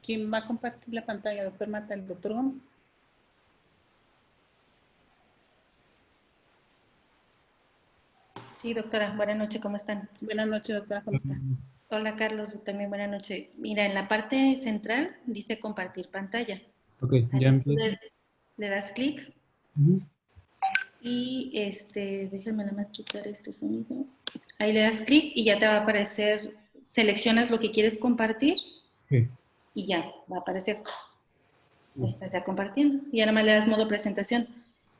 ¿Quién va a compartir la pantalla, doctor Mata? ¿El doctor Gómez? Sí, doctora. Buenas noches, ¿cómo están? Buenas noches, doctora, ¿cómo está? Hola, Carlos. También buenas noches. Mira, en la parte central dice compartir pantalla. Ok, Ahí ya empiezo. le das clic y déjenme nada más quitar este sonido. Ahí le das clic y ya te va a aparecer, seleccionas lo que quieres compartir Sí. y ya va a aparecer. Estás ya compartiendo. Y ahora más le das modo presentación.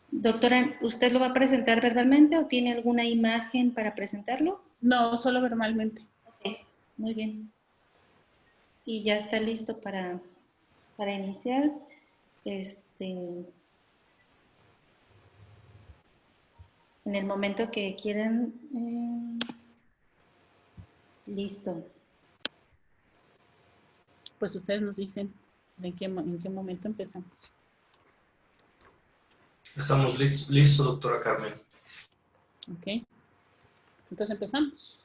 Doctora, ¿usted lo va a presentar verbalmente o tiene alguna imagen para presentarlo? No, solo verbalmente. Ok, muy bien. Y ya está listo para iniciar. En el momento que quieran, listo. Pues ustedes nos dicen en qué momento empezamos. Estamos listos, doctora Carmen. Ok. Entonces empezamos.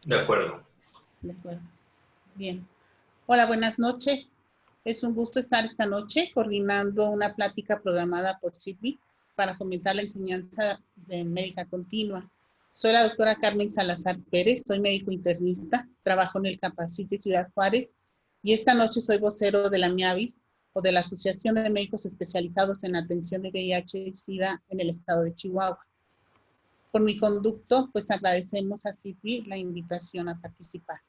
De acuerdo. De acuerdo. Bien. Hola, buenas noches. Es un gusto estar esta noche coordinando una plática programada por CIDBI para fomentar la enseñanza de médica continua. Soy la doctora Carmen Salazar Pérez, soy médico internista, trabajo en el Capacit de Ciudad Juárez y esta noche soy vocero de la MIAVIS o de la Asociación de Médicos Especializados en Atención de VIH y SIDA en el estado de Chihuahua. Por mi conducto, pues agradecemos a CIDBI la invitación a participar.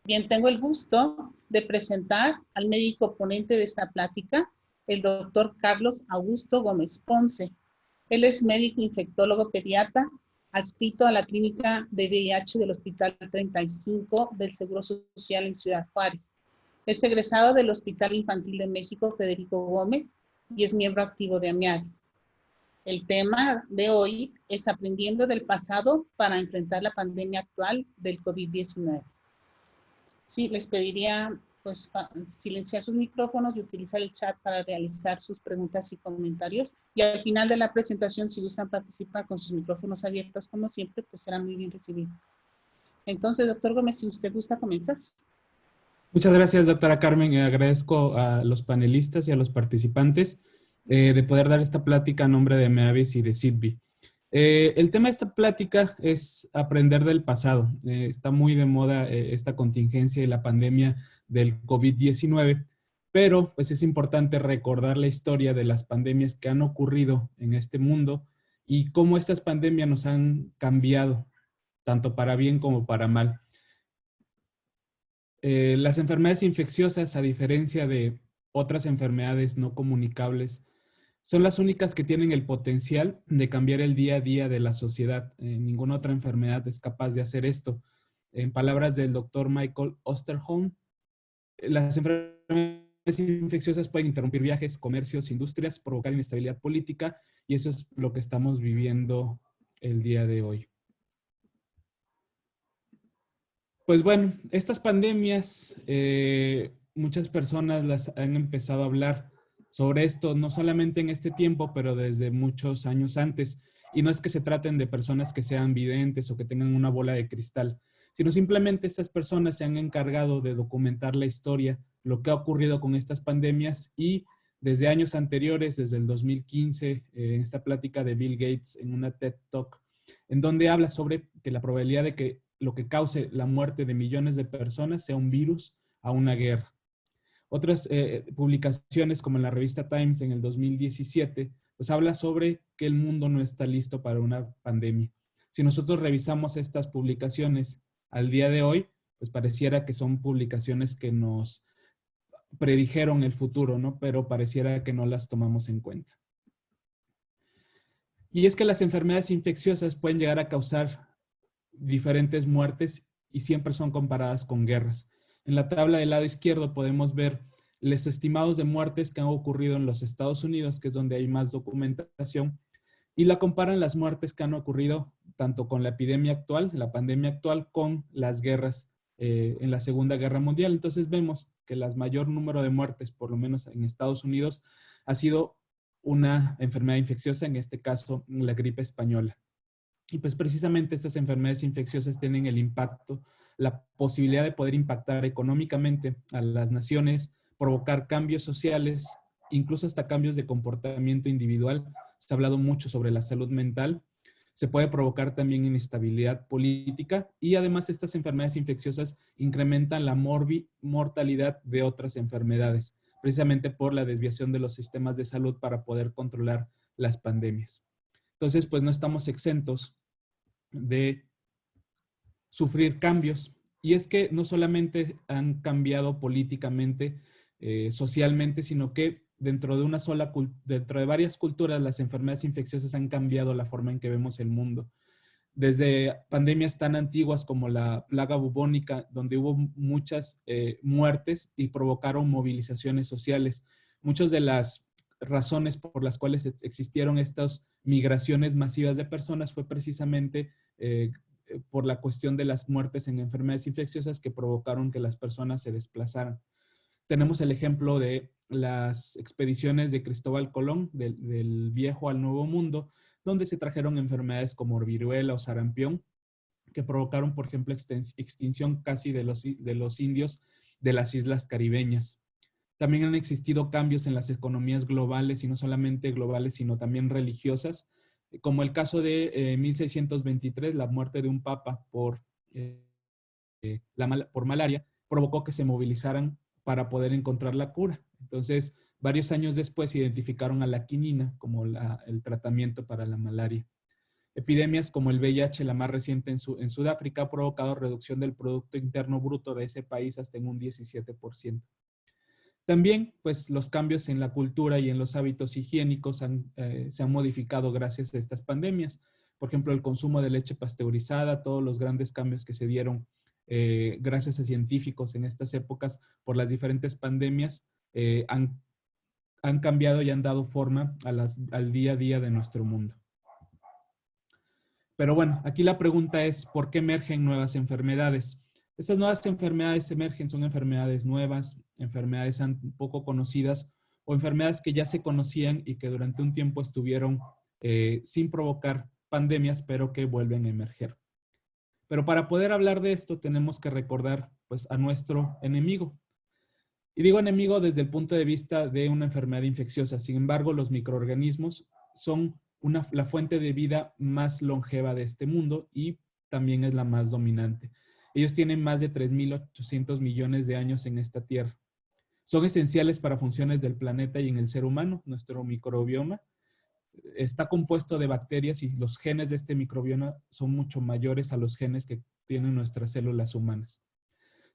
Bien, tengo el gusto de presentar al médico ponente de esta plática, el doctor Carlos Augusto Gómez Ponce. Él es médico infectólogo pediatra, adscrito a la clínica de VIH del Hospital 35 del Seguro Social en Ciudad Juárez. Es egresado del Hospital Infantil de México Federico Gómez y es miembro activo de AMIAGIS. El tema de hoy es aprendiendo del pasado para enfrentar la pandemia actual del COVID-19. Sí, les pediría pues silenciar sus micrófonos y utilizar el chat para realizar sus preguntas y comentarios. Y al final de la presentación, si gustan participar con sus micrófonos abiertos, como siempre, pues será muy bien recibido. Entonces, doctor Gómez, si usted gusta comenzar. Muchas gracias, doctora Carmen. Agradezco a los panelistas y a los participantes de poder dar esta plática a nombre de MEAVIS y de CIDBI. El tema de esta plática es aprender del pasado. Está muy de moda esta contingencia y la pandemia del COVID-19, pero pues es importante recordar la historia de las pandemias que han ocurrido en este mundo y cómo estas pandemias nos han cambiado, tanto para bien como para mal. Las enfermedades infecciosas, a diferencia de otras enfermedades no comunicables, son las únicas que tienen el potencial de cambiar el día a día de la sociedad. Ninguna otra enfermedad es capaz de hacer esto. En palabras del doctor Michael Osterholm, las enfermedades infecciosas pueden interrumpir viajes, comercios, industrias, provocar inestabilidad política, y eso es lo que estamos viviendo el día de hoy. Pues bueno, estas pandemias, muchas personas las han empezado a hablar sobre esto, no solamente en este tiempo, pero desde muchos años antes. Y no es que se traten de personas que sean videntes o que tengan una bola de cristal, sino simplemente estas personas se han encargado de documentar la historia, lo que ha ocurrido con estas pandemias, y desde años anteriores, desde el 2015, en esta plática de Bill Gates en una TED Talk, en donde habla sobre que la probabilidad de que lo que cause la muerte de millones de personas sea un virus a una guerra. Otras publicaciones, como en la revista Times en el 2017, pues habla sobre que el mundo no está listo para una pandemia. Si nosotros revisamos estas publicaciones al día de hoy, pues pareciera que son publicaciones que nos predijeron el futuro, ¿no? Pero pareciera que no las tomamos en cuenta. Y es que las enfermedades infecciosas pueden llegar a causar diferentes muertes y siempre son comparadas con guerras. En la tabla del lado izquierdo podemos ver los estimados de muertes que han ocurrido en los Estados Unidos, que es donde hay más documentación, y la comparan las muertes que han ocurrido tanto con la epidemia actual, la pandemia actual, con las guerras en la Segunda Guerra Mundial. Entonces vemos que el mayor número de muertes, por lo menos en Estados Unidos, ha sido una enfermedad infecciosa, en este caso la gripe española. Y pues precisamente estas enfermedades infecciosas tienen el impacto la posibilidad de poder impactar económicamente a las naciones, provocar cambios sociales, incluso hasta cambios de comportamiento individual. Se ha hablado mucho sobre la salud mental. Se puede provocar también inestabilidad política y además estas enfermedades infecciosas incrementan la mortalidad de otras enfermedades, precisamente por la desviación de los sistemas de salud para poder controlar las pandemias. Entonces, pues no estamos exentos de sufrir cambios. Y es que no solamente han cambiado políticamente, socialmente, sino que dentro de varias culturas las enfermedades infecciosas han cambiado la forma en que vemos el mundo. Desde pandemias tan antiguas como la plaga bubónica, donde hubo muchas muertes y provocaron movilizaciones sociales. Muchas de las razones por las cuales existieron estas migraciones masivas de personas fue precisamente por la cuestión de las muertes en enfermedades infecciosas que provocaron que las personas se desplazaran. Tenemos el ejemplo de las expediciones de Cristóbal Colón, del Viejo al Nuevo Mundo, donde se trajeron enfermedades como viruela o sarampión, que provocaron, por ejemplo, extinción casi de los indios de las islas caribeñas. También han existido cambios en las economías globales, y no solamente globales, sino también religiosas, como el caso de 1623, la muerte de un papa por malaria, provocó que se movilizaran para poder encontrar la cura. Entonces, varios años después identificaron a la quinina como el tratamiento para la malaria. Epidemias como el VIH, la más reciente en Sudáfrica, ha provocado reducción del Producto Interno Bruto de ese país hasta en un 17%. También, pues, los cambios en la cultura y en los hábitos higiénicos se han modificado gracias a estas pandemias. Por ejemplo, el consumo de leche pasteurizada, todos los grandes cambios que se dieron gracias a científicos en estas épocas por las diferentes pandemias, han cambiado y han dado forma al día a día de nuestro mundo. Pero bueno, aquí la pregunta es, ¿por qué emergen nuevas enfermedades? Estas nuevas enfermedades emergen, son enfermedades nuevas, enfermedades poco conocidas o enfermedades que ya se conocían y que durante un tiempo estuvieron sin provocar pandemias, pero que vuelven a emerger. Pero para poder hablar de esto tenemos que recordar, pues, a nuestro enemigo. Y digo enemigo desde el punto de vista de una enfermedad infecciosa. Sin embargo, los microorganismos son la fuente de vida más longeva de este mundo y también es la más dominante. Ellos tienen más de 3.800 millones de años en esta Tierra. Son esenciales para funciones del planeta y en el ser humano. Nuestro microbioma está compuesto de bacterias y los genes de este microbioma son mucho mayores a los genes que tienen nuestras células humanas.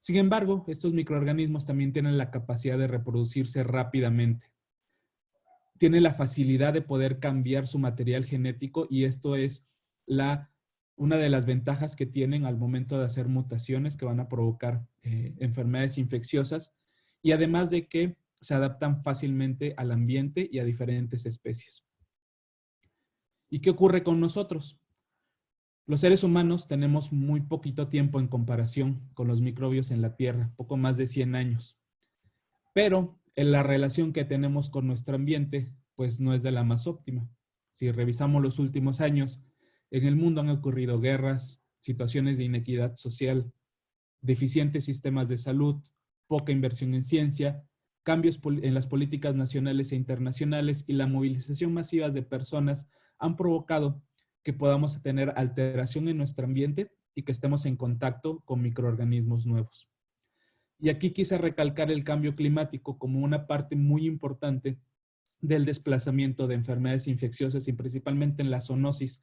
Sin embargo, estos microorganismos también tienen la capacidad de reproducirse rápidamente. Tienen la facilidad de poder cambiar su material genético y esto es una de las ventajas que tienen al momento de hacer mutaciones que van a provocar enfermedades infecciosas y además de que se adaptan fácilmente al ambiente y a diferentes especies. ¿Y qué ocurre con nosotros? Los seres humanos tenemos muy poquito tiempo en comparación con los microbios en la Tierra, poco más de 100 años. Pero en la relación que tenemos con nuestro ambiente, pues no es de la más óptima. Si revisamos los últimos años, en el mundo han ocurrido guerras, situaciones de inequidad social, deficientes sistemas de salud, poca inversión en ciencia, cambios en las políticas nacionales e internacionales y la movilización masiva de personas han provocado que podamos tener alteración en nuestro ambiente y que estemos en contacto con microorganismos nuevos. Y aquí quise recalcar el cambio climático como una parte muy importante del desplazamiento de enfermedades infecciosas y principalmente en la zoonosis,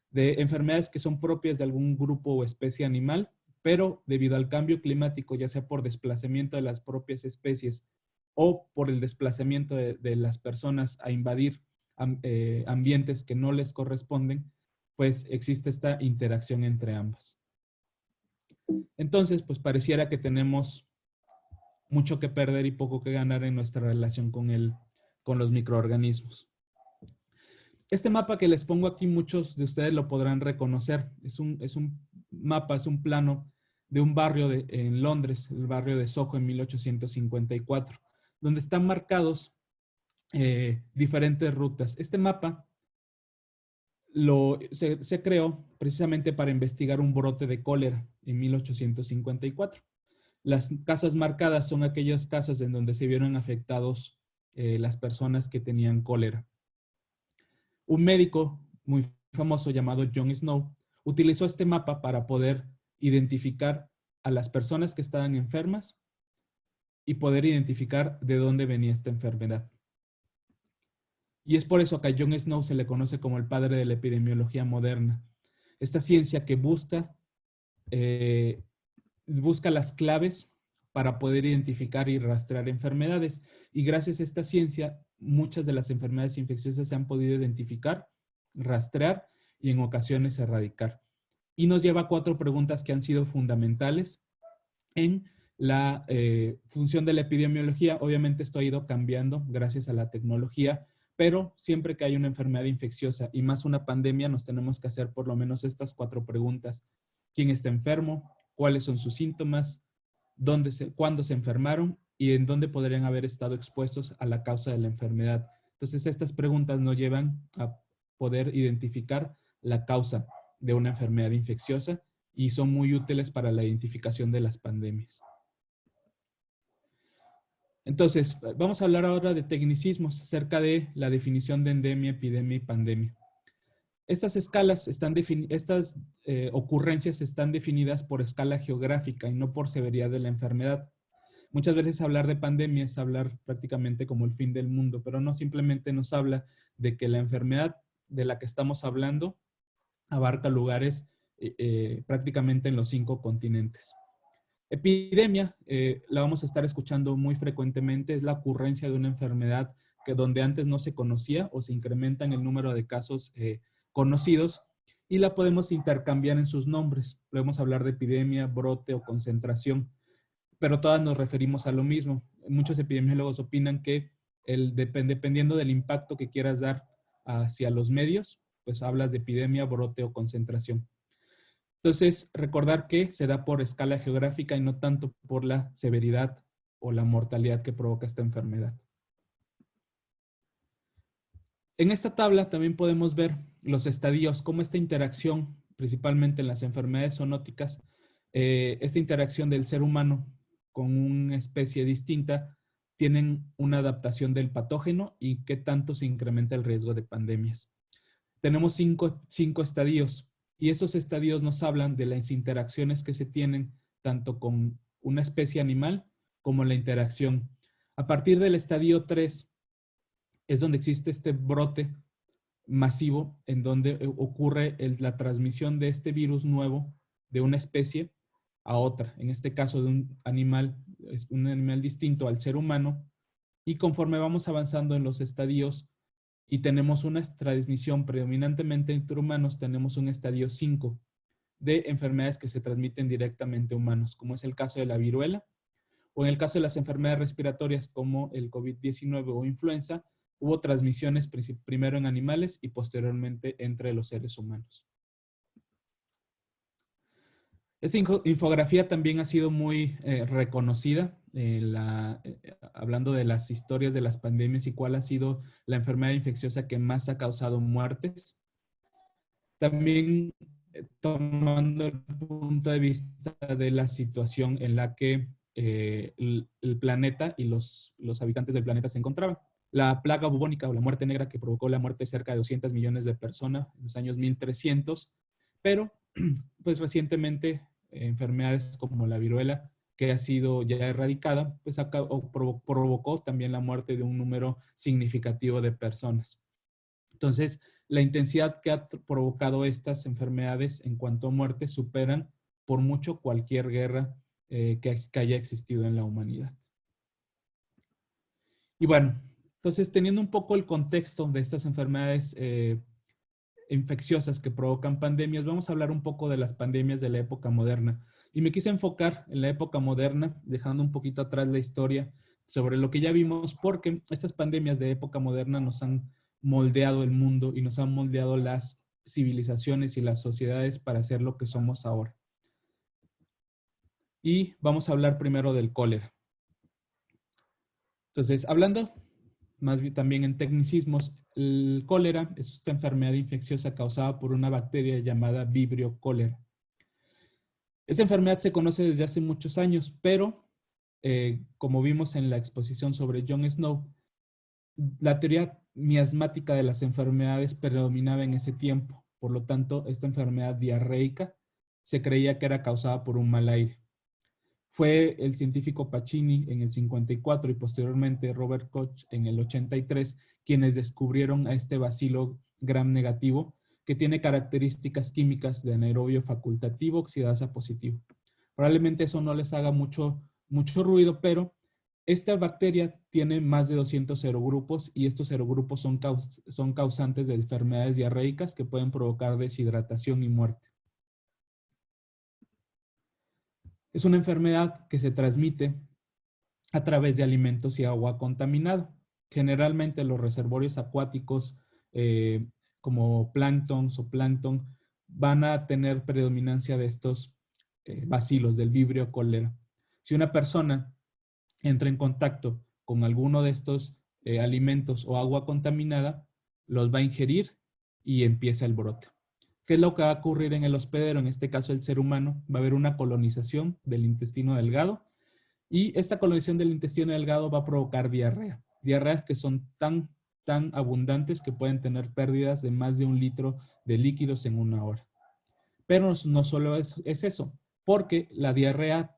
de enfermedades que son propias de algún grupo o especie animal, pero debido al cambio climático, ya sea por desplazamiento de las propias especies o por el desplazamiento de las personas a invadir ambientes que no les corresponden, pues existe esta interacción entre ambas. Entonces, pues pareciera que tenemos mucho que perder y poco que ganar en nuestra relación con los microorganismos. Este mapa que les pongo aquí, muchos de ustedes lo podrán reconocer. Es un mapa, es un plano de un barrio en Londres, el barrio de Soho en 1854, donde están marcados diferentes rutas. Este mapa se creó precisamente para investigar un brote de cólera en 1854. Las casas marcadas son aquellas casas en donde se vieron afectados las personas que tenían cólera. Un médico muy famoso llamado John Snow utilizó este mapa para poder identificar a las personas que estaban enfermas y poder identificar de dónde venía esta enfermedad. Y es por eso que a John Snow se le conoce como el padre de la epidemiología moderna. Esta ciencia que busca las claves para poder identificar y rastrear enfermedades. Y gracias a esta ciencia, muchas de las enfermedades infecciosas se han podido identificar, rastrear y en ocasiones erradicar. Y nos lleva a 4 preguntas que han sido fundamentales en la función de la epidemiología. Obviamente esto ha ido cambiando gracias a la tecnología, pero siempre que hay una enfermedad infecciosa y más una pandemia, nos tenemos que hacer por lo menos estas 4 preguntas. ¿Quién está enfermo? ¿Cuáles son sus síntomas? ¿Cuándo se enfermaron? ¿Y en dónde podrían haber estado expuestos a la causa de la enfermedad? Entonces, estas preguntas nos llevan a poder identificar la causa de una enfermedad infecciosa y son muy útiles para la identificación de las pandemias. Entonces, vamos a hablar ahora de tecnicismos acerca de la definición de endemia, epidemia y pandemia. Estas ocurrencias están definidas por escala geográfica y no por severidad de la enfermedad. Muchas veces hablar de pandemia es hablar prácticamente como el fin del mundo, pero no, simplemente nos habla de que la enfermedad de la que estamos hablando abarca lugares prácticamente en los 5 continentes. Epidemia, la vamos a estar escuchando muy frecuentemente, es la ocurrencia de una enfermedad que donde antes no se conocía o se incrementa en el número de casos conocidos y la podemos intercambiar en sus nombres. Podemos hablar de epidemia, brote o concentración, pero todas nos referimos a lo mismo. Muchos epidemiólogos opinan que dependiendo del impacto que quieras dar hacia los medios, pues hablas de epidemia, brote o concentración. Entonces, recordar que se da por escala geográfica y no tanto por la severidad o la mortalidad que provoca esta enfermedad. En esta tabla también podemos ver los estadios, cómo esta interacción, principalmente en las enfermedades zoonóticas, esta interacción del ser humano con una especie distinta, tienen una adaptación del patógeno y qué tanto se incrementa el riesgo de pandemias. Tenemos cinco estadios. Y esos estadios nos hablan de las interacciones que se tienen tanto con una especie animal como la interacción. A partir del estadio 3 es donde existe este brote masivo en donde ocurre la transmisión de este virus nuevo de una especie a otra. En este caso de un animal distinto al ser humano. Y conforme vamos avanzando en los estadios, y tenemos una transmisión predominantemente entre humanos, tenemos un estadio 5 de enfermedades que se transmiten directamente a humanos, como es el caso de la viruela, o en el caso de las enfermedades respiratorias como el COVID-19 o influenza, hubo transmisiones primero en animales y posteriormente entre los seres humanos. Esta infografía también ha sido muy reconocida, hablando de las historias de las pandemias y cuál ha sido la enfermedad infecciosa que más ha causado muertes. También tomando el punto de vista de la situación en la que el planeta y los habitantes del planeta se encontraban. La plaga bubónica o la muerte negra que provocó la muerte de cerca de 200 millones de personas en los años 1300, pero pues recientemente enfermedades como la viruela, que ha sido ya erradicada, pues provocó también la muerte de un número significativo de personas. Entonces, la intensidad que ha provocado estas enfermedades en cuanto a muerte superan por mucho cualquier guerra que haya existido en la humanidad. Y bueno, entonces teniendo un poco el contexto de estas enfermedades infecciosas que provocan pandemias, vamos a hablar un poco de las pandemias de la época moderna. Y me quise enfocar en la época moderna, dejando un poquito atrás la historia sobre lo que ya vimos, porque estas pandemias de época moderna nos han moldeado el mundo y nos han moldeado las civilizaciones y las sociedades para ser lo que somos ahora. Y vamos a hablar primero del cólera. Entonces, hablando más bien también en tecnicismos, el cólera es esta enfermedad infecciosa causada por una bacteria llamada Vibrio cholerae. Esta enfermedad se conoce desde hace muchos años, pero como vimos en la exposición sobre John Snow, la teoría miasmática de las enfermedades predominaba en ese tiempo. Por lo tanto, esta enfermedad diarreica se creía que era causada por un mal aire. Fue el científico Pacini en el 54 y posteriormente Robert Koch en el 83 quienes descubrieron a este bacilo gram negativo que tiene características químicas de anaerobio facultativo oxidasa positivo. Probablemente eso no les haga mucho ruido, pero esta bacteria tiene más de 200 serogrupos y estos serogrupos son causantes de enfermedades diarreicas que pueden provocar deshidratación y muerte. Es una enfermedad que se transmite a través de alimentos y agua contaminada. Generalmente los reservorios acuáticos como plancton, zooplancton, van a tener predominancia de estos bacilos del Vibrio cholerae. Si una persona entra en contacto con alguno de estos alimentos o agua contaminada, los va a ingerir y empieza el brote. ¿Qué es lo que va a ocurrir en el hospedero? En este caso el ser humano. Va a haber una colonización del intestino delgado y esta colonización del intestino delgado va a provocar diarrea. Diarreas que son tan abundantes que pueden tener pérdidas de más de 1 litro de líquidos en 1 hora. Pero no solo es eso, porque la diarrea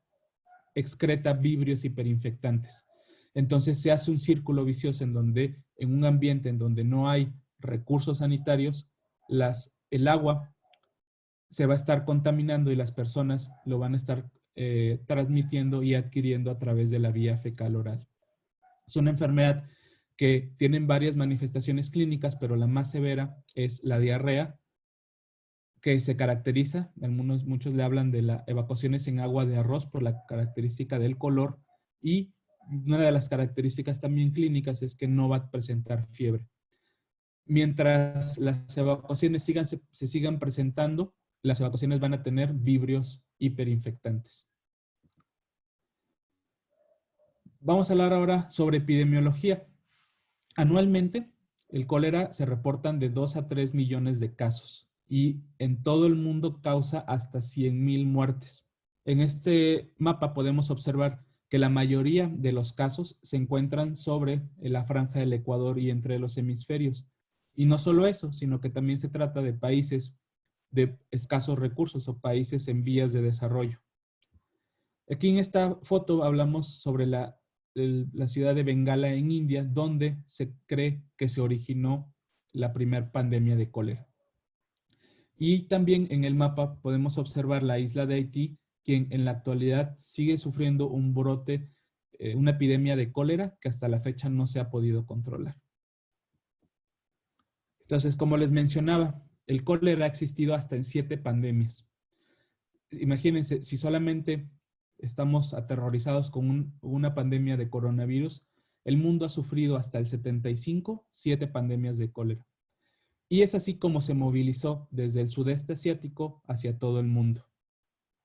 excreta vibrios hiperinfectantes. Entonces se hace un círculo vicioso en donde, en un ambiente en donde no hay recursos sanitarios, el agua se va a estar contaminando y las personas lo van a estar transmitiendo y adquiriendo a través de la vía fecal oral. Es una enfermedad que tiene varias manifestaciones clínicas, pero la más severa es la diarrea, que se caracteriza, muchos le hablan de las evacuaciones en agua de arroz por la característica del color, y una de las características también clínicas es que no va a presentar fiebre. Mientras las evacuaciones se sigan presentando, las evacuaciones van a tener vibrios hiperinfectantes. Vamos a hablar ahora sobre epidemiología. Anualmente, el cólera se reportan de 2 a 3 millones de casos y en todo el mundo causa hasta 100,000 muertes. En este mapa podemos observar que la mayoría de los casos se encuentran sobre la franja del Ecuador y entre los hemisferios. Y no solo eso, sino que también se trata de países de escasos recursos o países en vías de desarrollo. Aquí en esta foto hablamos sobre la ciudad de Bengala en India, donde se cree que se originó la primera pandemia de cólera. Y también en el mapa podemos observar la isla de Haití, quien en la actualidad sigue sufriendo un brote, una epidemia de cólera que hasta la fecha no se ha podido controlar. Entonces, como les mencionaba, el cólera ha existido hasta en 7 pandemias. Imagínense, si solamente estamos aterrorizados con una pandemia de coronavirus, el mundo ha sufrido hasta el 75, 7 pandemias de cólera. Y es así como se movilizó desde el sudeste asiático hacia todo el mundo.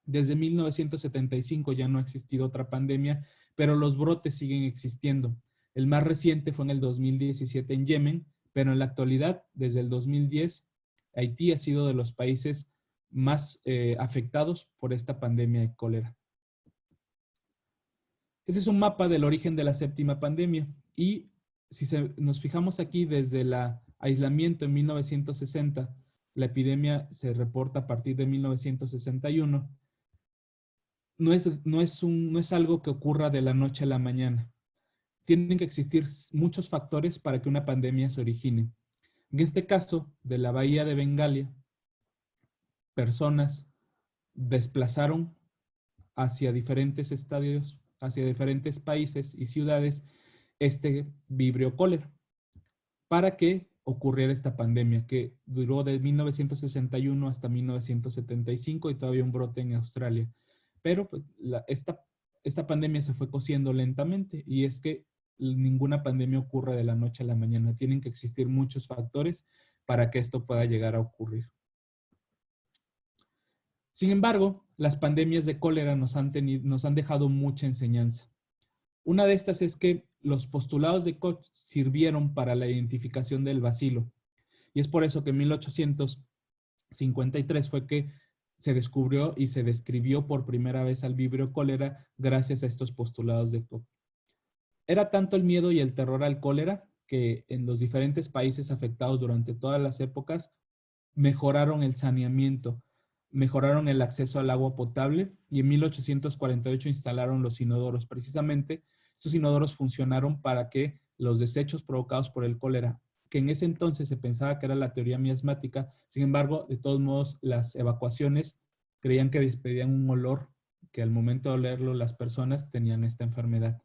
Desde 1975 ya no ha existido otra pandemia, pero los brotes siguen existiendo. El más reciente fue en el 2017 en Yemen, pero en la actualidad, desde el 2010, Haití ha sido de los países más afectados por esta pandemia de cólera. Ese es un mapa del origen de la 7ª pandemia y si nos fijamos aquí desde el aislamiento en 1960, la epidemia se reporta a partir de 1961, no es algo que ocurra de la noche a la mañana. Tienen que existir muchos factores para que una pandemia se origine. En este caso, de la bahía de Bengala, personas desplazaron hacia diferentes estadios, hacia diferentes países y ciudades, este Vibrio cholerae, para que ocurriera esta pandemia que duró de 1961 hasta 1975 y todavía un brote en Australia. Pero pues, esta pandemia se fue cociendo lentamente y es que ninguna pandemia ocurre de la noche a la mañana. Tienen que existir muchos factores para que esto pueda llegar a ocurrir. Sin embargo, las pandemias de cólera nos han dejado mucha enseñanza. Una de estas es que los postulados de Koch sirvieron para la identificación del bacilo. Y es por eso que en 1853 fue que se descubrió y se describió por primera vez al vibrio cólera gracias a estos postulados de Koch. Era tanto el miedo y el terror al cólera que en los diferentes países afectados durante todas las épocas mejoraron el saneamiento, mejoraron el acceso al agua potable y en 1848 instalaron los inodoros. Precisamente, estos inodoros funcionaron para que los desechos provocados por el cólera, que en ese entonces se pensaba que era la teoría miasmática, sin embargo, de todos modos, las evacuaciones creían que despedían un olor que al momento de olerlo las personas tenían esta enfermedad.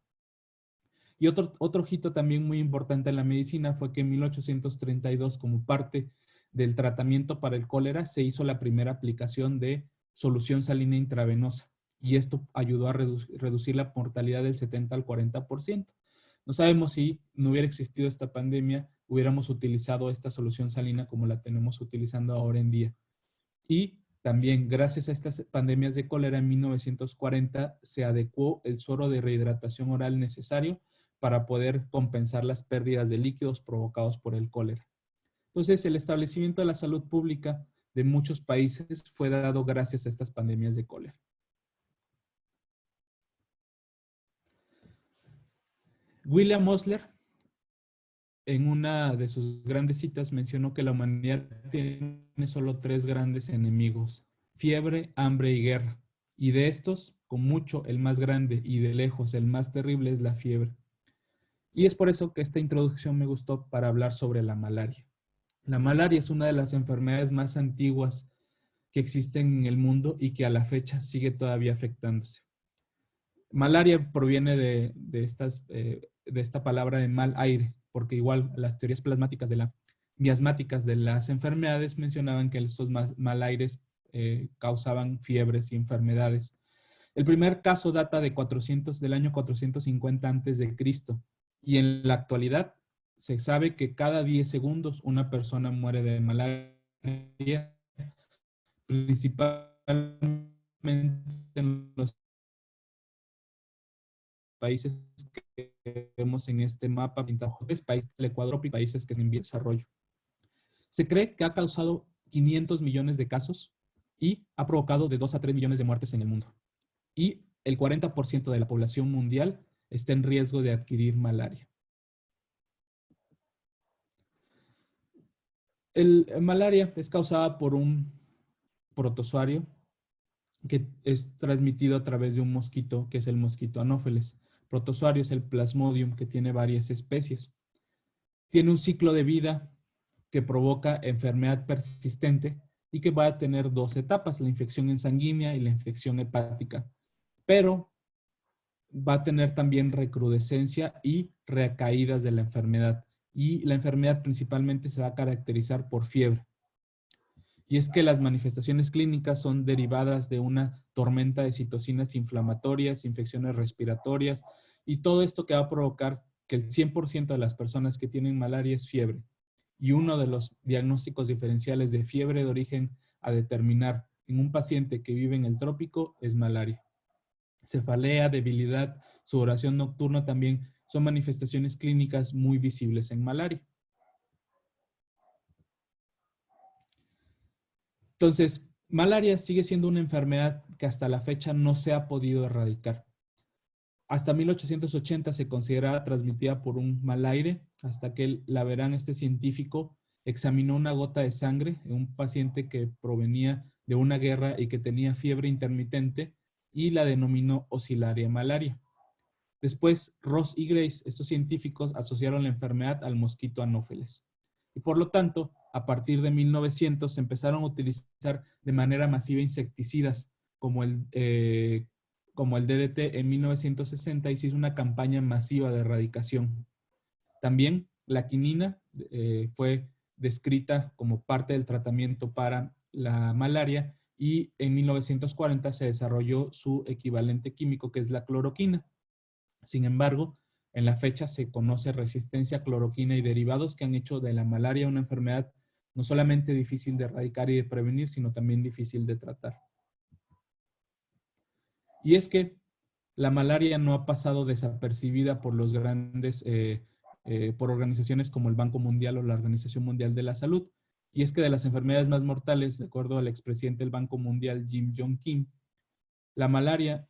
Y otro hito también muy importante en la medicina fue que en 1832, como parte del tratamiento para el cólera, se hizo la primera aplicación de solución salina intravenosa. Y esto ayudó a reducir la mortalidad del 70 al 40%. No sabemos si no hubiera existido esta pandemia, hubiéramos utilizado esta solución salina como la tenemos utilizando ahora en día. Y también, gracias a estas pandemias de cólera, en 1940 se adecuó el suero de rehidratación oral necesario para poder compensar las pérdidas de líquidos provocados por el cólera. Entonces, el establecimiento de la salud pública de muchos países fue dado gracias a estas pandemias de cólera. William Osler, en una de sus grandes citas, mencionó que la humanidad tiene solo 3 grandes enemigos: fiebre, hambre y guerra. Y de estos, con mucho, el más grande y de lejos el más terrible es la fiebre. Y es por eso que esta introducción me gustó para hablar sobre la malaria. La malaria es una de las enfermedades más antiguas que existen en el mundo y que a la fecha sigue todavía afectándose. Malaria proviene de esta palabra de mal aire, porque igual las teorías miasmáticas de las enfermedades mencionaban que estos mal aires causaban fiebres y enfermedades. El primer caso data del año 450 a.C. y en la actualidad se sabe que cada 10 segundos una persona muere de malaria, principalmente en los países que vemos en este mapa pintado, países del Ecuador y países que están en desarrollo. Se cree que ha causado 500 millones de casos y ha provocado de 2 a 3 millones de muertes en el mundo. Y el 40% de la población mundial está en riesgo de adquirir malaria. Malaria es causada por un protozoario que es transmitido a través de un mosquito, que es el mosquito Anófeles. Protozoario es el Plasmodium, que tiene varias especies. Tiene un ciclo de vida que provoca enfermedad persistente y que va a tener 2 etapas, la infección sanguínea y la infección hepática. Pero va a tener también recrudescencia y recaídas de la enfermedad. Y la enfermedad principalmente se va a caracterizar por fiebre. Y es que las manifestaciones clínicas son derivadas de una tormenta de citocinas inflamatorias, infecciones respiratorias y todo esto que va a provocar que el 100% de las personas que tienen malaria es fiebre. Y uno de los diagnósticos diferenciales de fiebre de origen a determinar en un paciente que vive en el trópico es malaria. Cefalea, debilidad, sudoración nocturna también son manifestaciones clínicas muy visibles en malaria. Entonces, malaria sigue siendo una enfermedad que hasta la fecha no se ha podido erradicar. Hasta 1880 se consideraba transmitida por un mal aire, hasta que el Laverán, este científico, examinó una gota de sangre en un paciente que provenía de una guerra y que tenía fiebre intermitente y la denominó oscilaria malaria. Después, Ross y Grace, estos científicos, asociaron la enfermedad al mosquito Anófeles. Y por lo tanto, a partir de 1900 se empezaron a utilizar de manera masiva insecticidas como el DDT en 1960 y se hizo una campaña masiva de erradicación. También la quinina fue descrita como parte del tratamiento para la malaria y en 1940 se desarrolló su equivalente químico que es la cloroquina. Sin embargo, en la fecha se conoce resistencia a cloroquina y derivados que han hecho de la malaria una enfermedad no solamente difícil de erradicar y de prevenir, sino también difícil de tratar. Y es que la malaria no ha pasado desapercibida por los grandes, por organizaciones como el Banco Mundial o la Organización Mundial de la Salud. Y es que de las enfermedades más mortales, de acuerdo al expresidente del Banco Mundial, Jim Yong Kim, la malaria,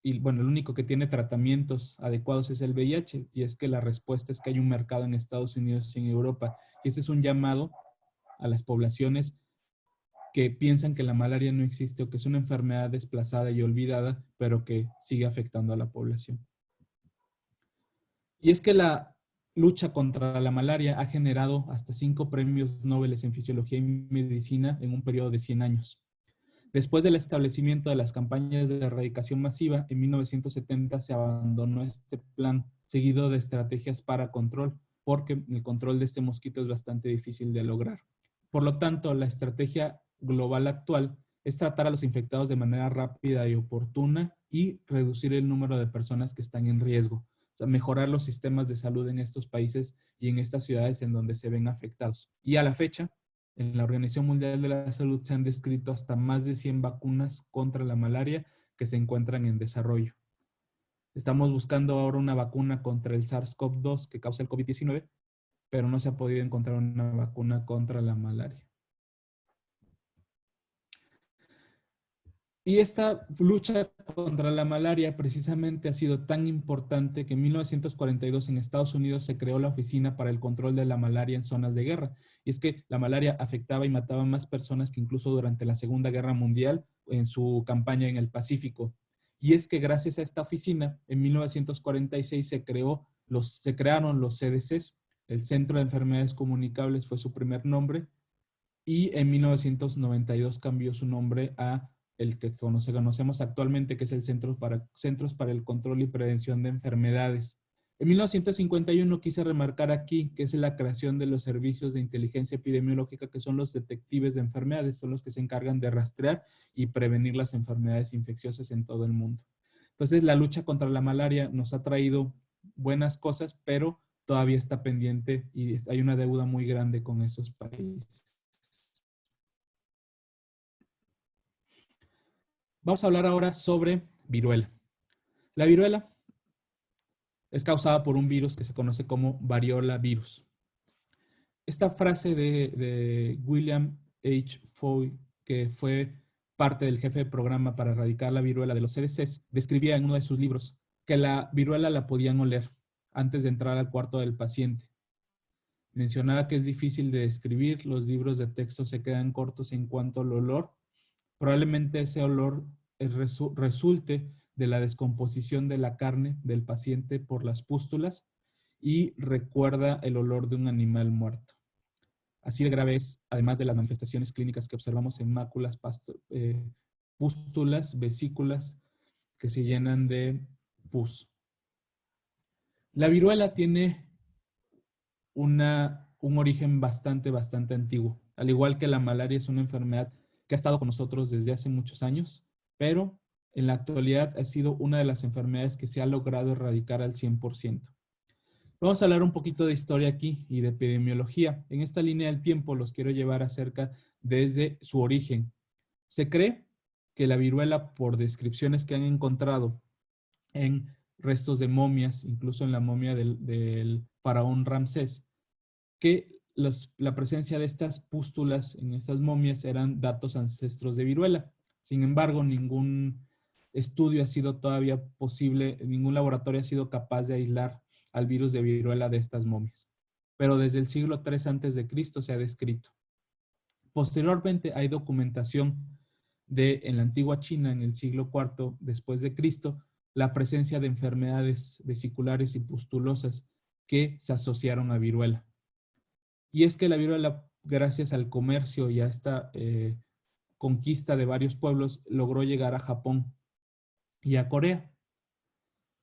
y bueno, el único que tiene tratamientos adecuados es el VIH, y es que la respuesta es que hay un mercado en Estados Unidos y en Europa. Y ese es un llamado a las poblaciones que piensan que la malaria no existe o que es una enfermedad desplazada y olvidada, pero que sigue afectando a la población. Y es que la lucha contra la malaria ha generado hasta 5 premios Nobel en fisiología y medicina en un periodo de 100 años. Después del establecimiento de las campañas de erradicación masiva, en 1970 se abandonó este plan, seguido de estrategias para control, porque el control de este mosquito es bastante difícil de lograr. Por lo tanto, la estrategia global actual es tratar a los infectados de manera rápida y oportuna y reducir el número de personas que están en riesgo. O sea, mejorar los sistemas de salud en estos países y en estas ciudades en donde se ven afectados. Y a la fecha, en la Organización Mundial de la Salud se han descrito hasta más de 100 vacunas contra la malaria que se encuentran en desarrollo. Estamos buscando ahora una vacuna contra el SARS-CoV-2 que causa el COVID-19, pero no se ha podido encontrar una vacuna contra la malaria. Y esta lucha contra la malaria precisamente ha sido tan importante que en 1942 en Estados Unidos se creó la Oficina para el Control de la Malaria en Zonas de Guerra. Y es que la malaria afectaba y mataba más personas que incluso durante la Segunda Guerra Mundial en su campaña en el Pacífico. Y es que gracias a esta oficina, en 1946 se crearon los CDCs, el Centro de Enfermedades Comunicables fue su primer nombre, y en 1992 cambió su nombre a el que conocemos actualmente, que es el Centros para el Control y Prevención de Enfermedades. En 1951 quise remarcar aquí que es la creación de los servicios de inteligencia epidemiológica, que son los detectives de enfermedades, son los que se encargan de rastrear y prevenir las enfermedades infecciosas en todo el mundo. Entonces, la lucha contra la malaria nos ha traído buenas cosas, pero todavía está pendiente y hay una deuda muy grande con esos países. Vamos a hablar ahora sobre viruela. La viruela es causada por un virus que se conoce como variola virus. Esta frase de William H. Foy, que fue parte del jefe de programa para erradicar la viruela de los CDCs, describía en uno de sus libros que la viruela la podían oler antes de entrar al cuarto del paciente. Mencionaba que es difícil de describir, los libros de texto se quedan cortos en cuanto al olor. Probablemente ese olor resulte de la descomposición de la carne del paciente por las pústulas y recuerda el olor de un animal muerto. Así de grave es, además de las manifestaciones clínicas que observamos en máculas, pústulas, vesículas que se llenan de pus. La viruela tiene un origen bastante antiguo. Al igual que la malaria, es una enfermedad que ha estado con nosotros desde hace muchos años, pero en la actualidad ha sido una de las enfermedades que se ha logrado erradicar al 100%. Vamos a hablar un poquito de historia aquí y de epidemiología. En esta línea del tiempo los quiero llevar acerca desde su origen. Se cree que la viruela, por descripciones que han encontrado en restos de momias, incluso en la momia del faraón Ramsés, que la presencia de estas pústulas en estas momias eran datos ancestros de viruela. Sin embargo, ningún estudio ha sido todavía posible, ningún laboratorio ha sido capaz de aislar al virus de viruela de estas momias. Pero desde el siglo III a.C. se ha descrito. Posteriormente hay documentación en la antigua China, en el siglo IV después de Cristo, la presencia de enfermedades vesiculares y pustulosas que se asociaron a viruela. Y es que la viruela, gracias al comercio y a esta conquista de varios pueblos, logró llegar a Japón y a Corea.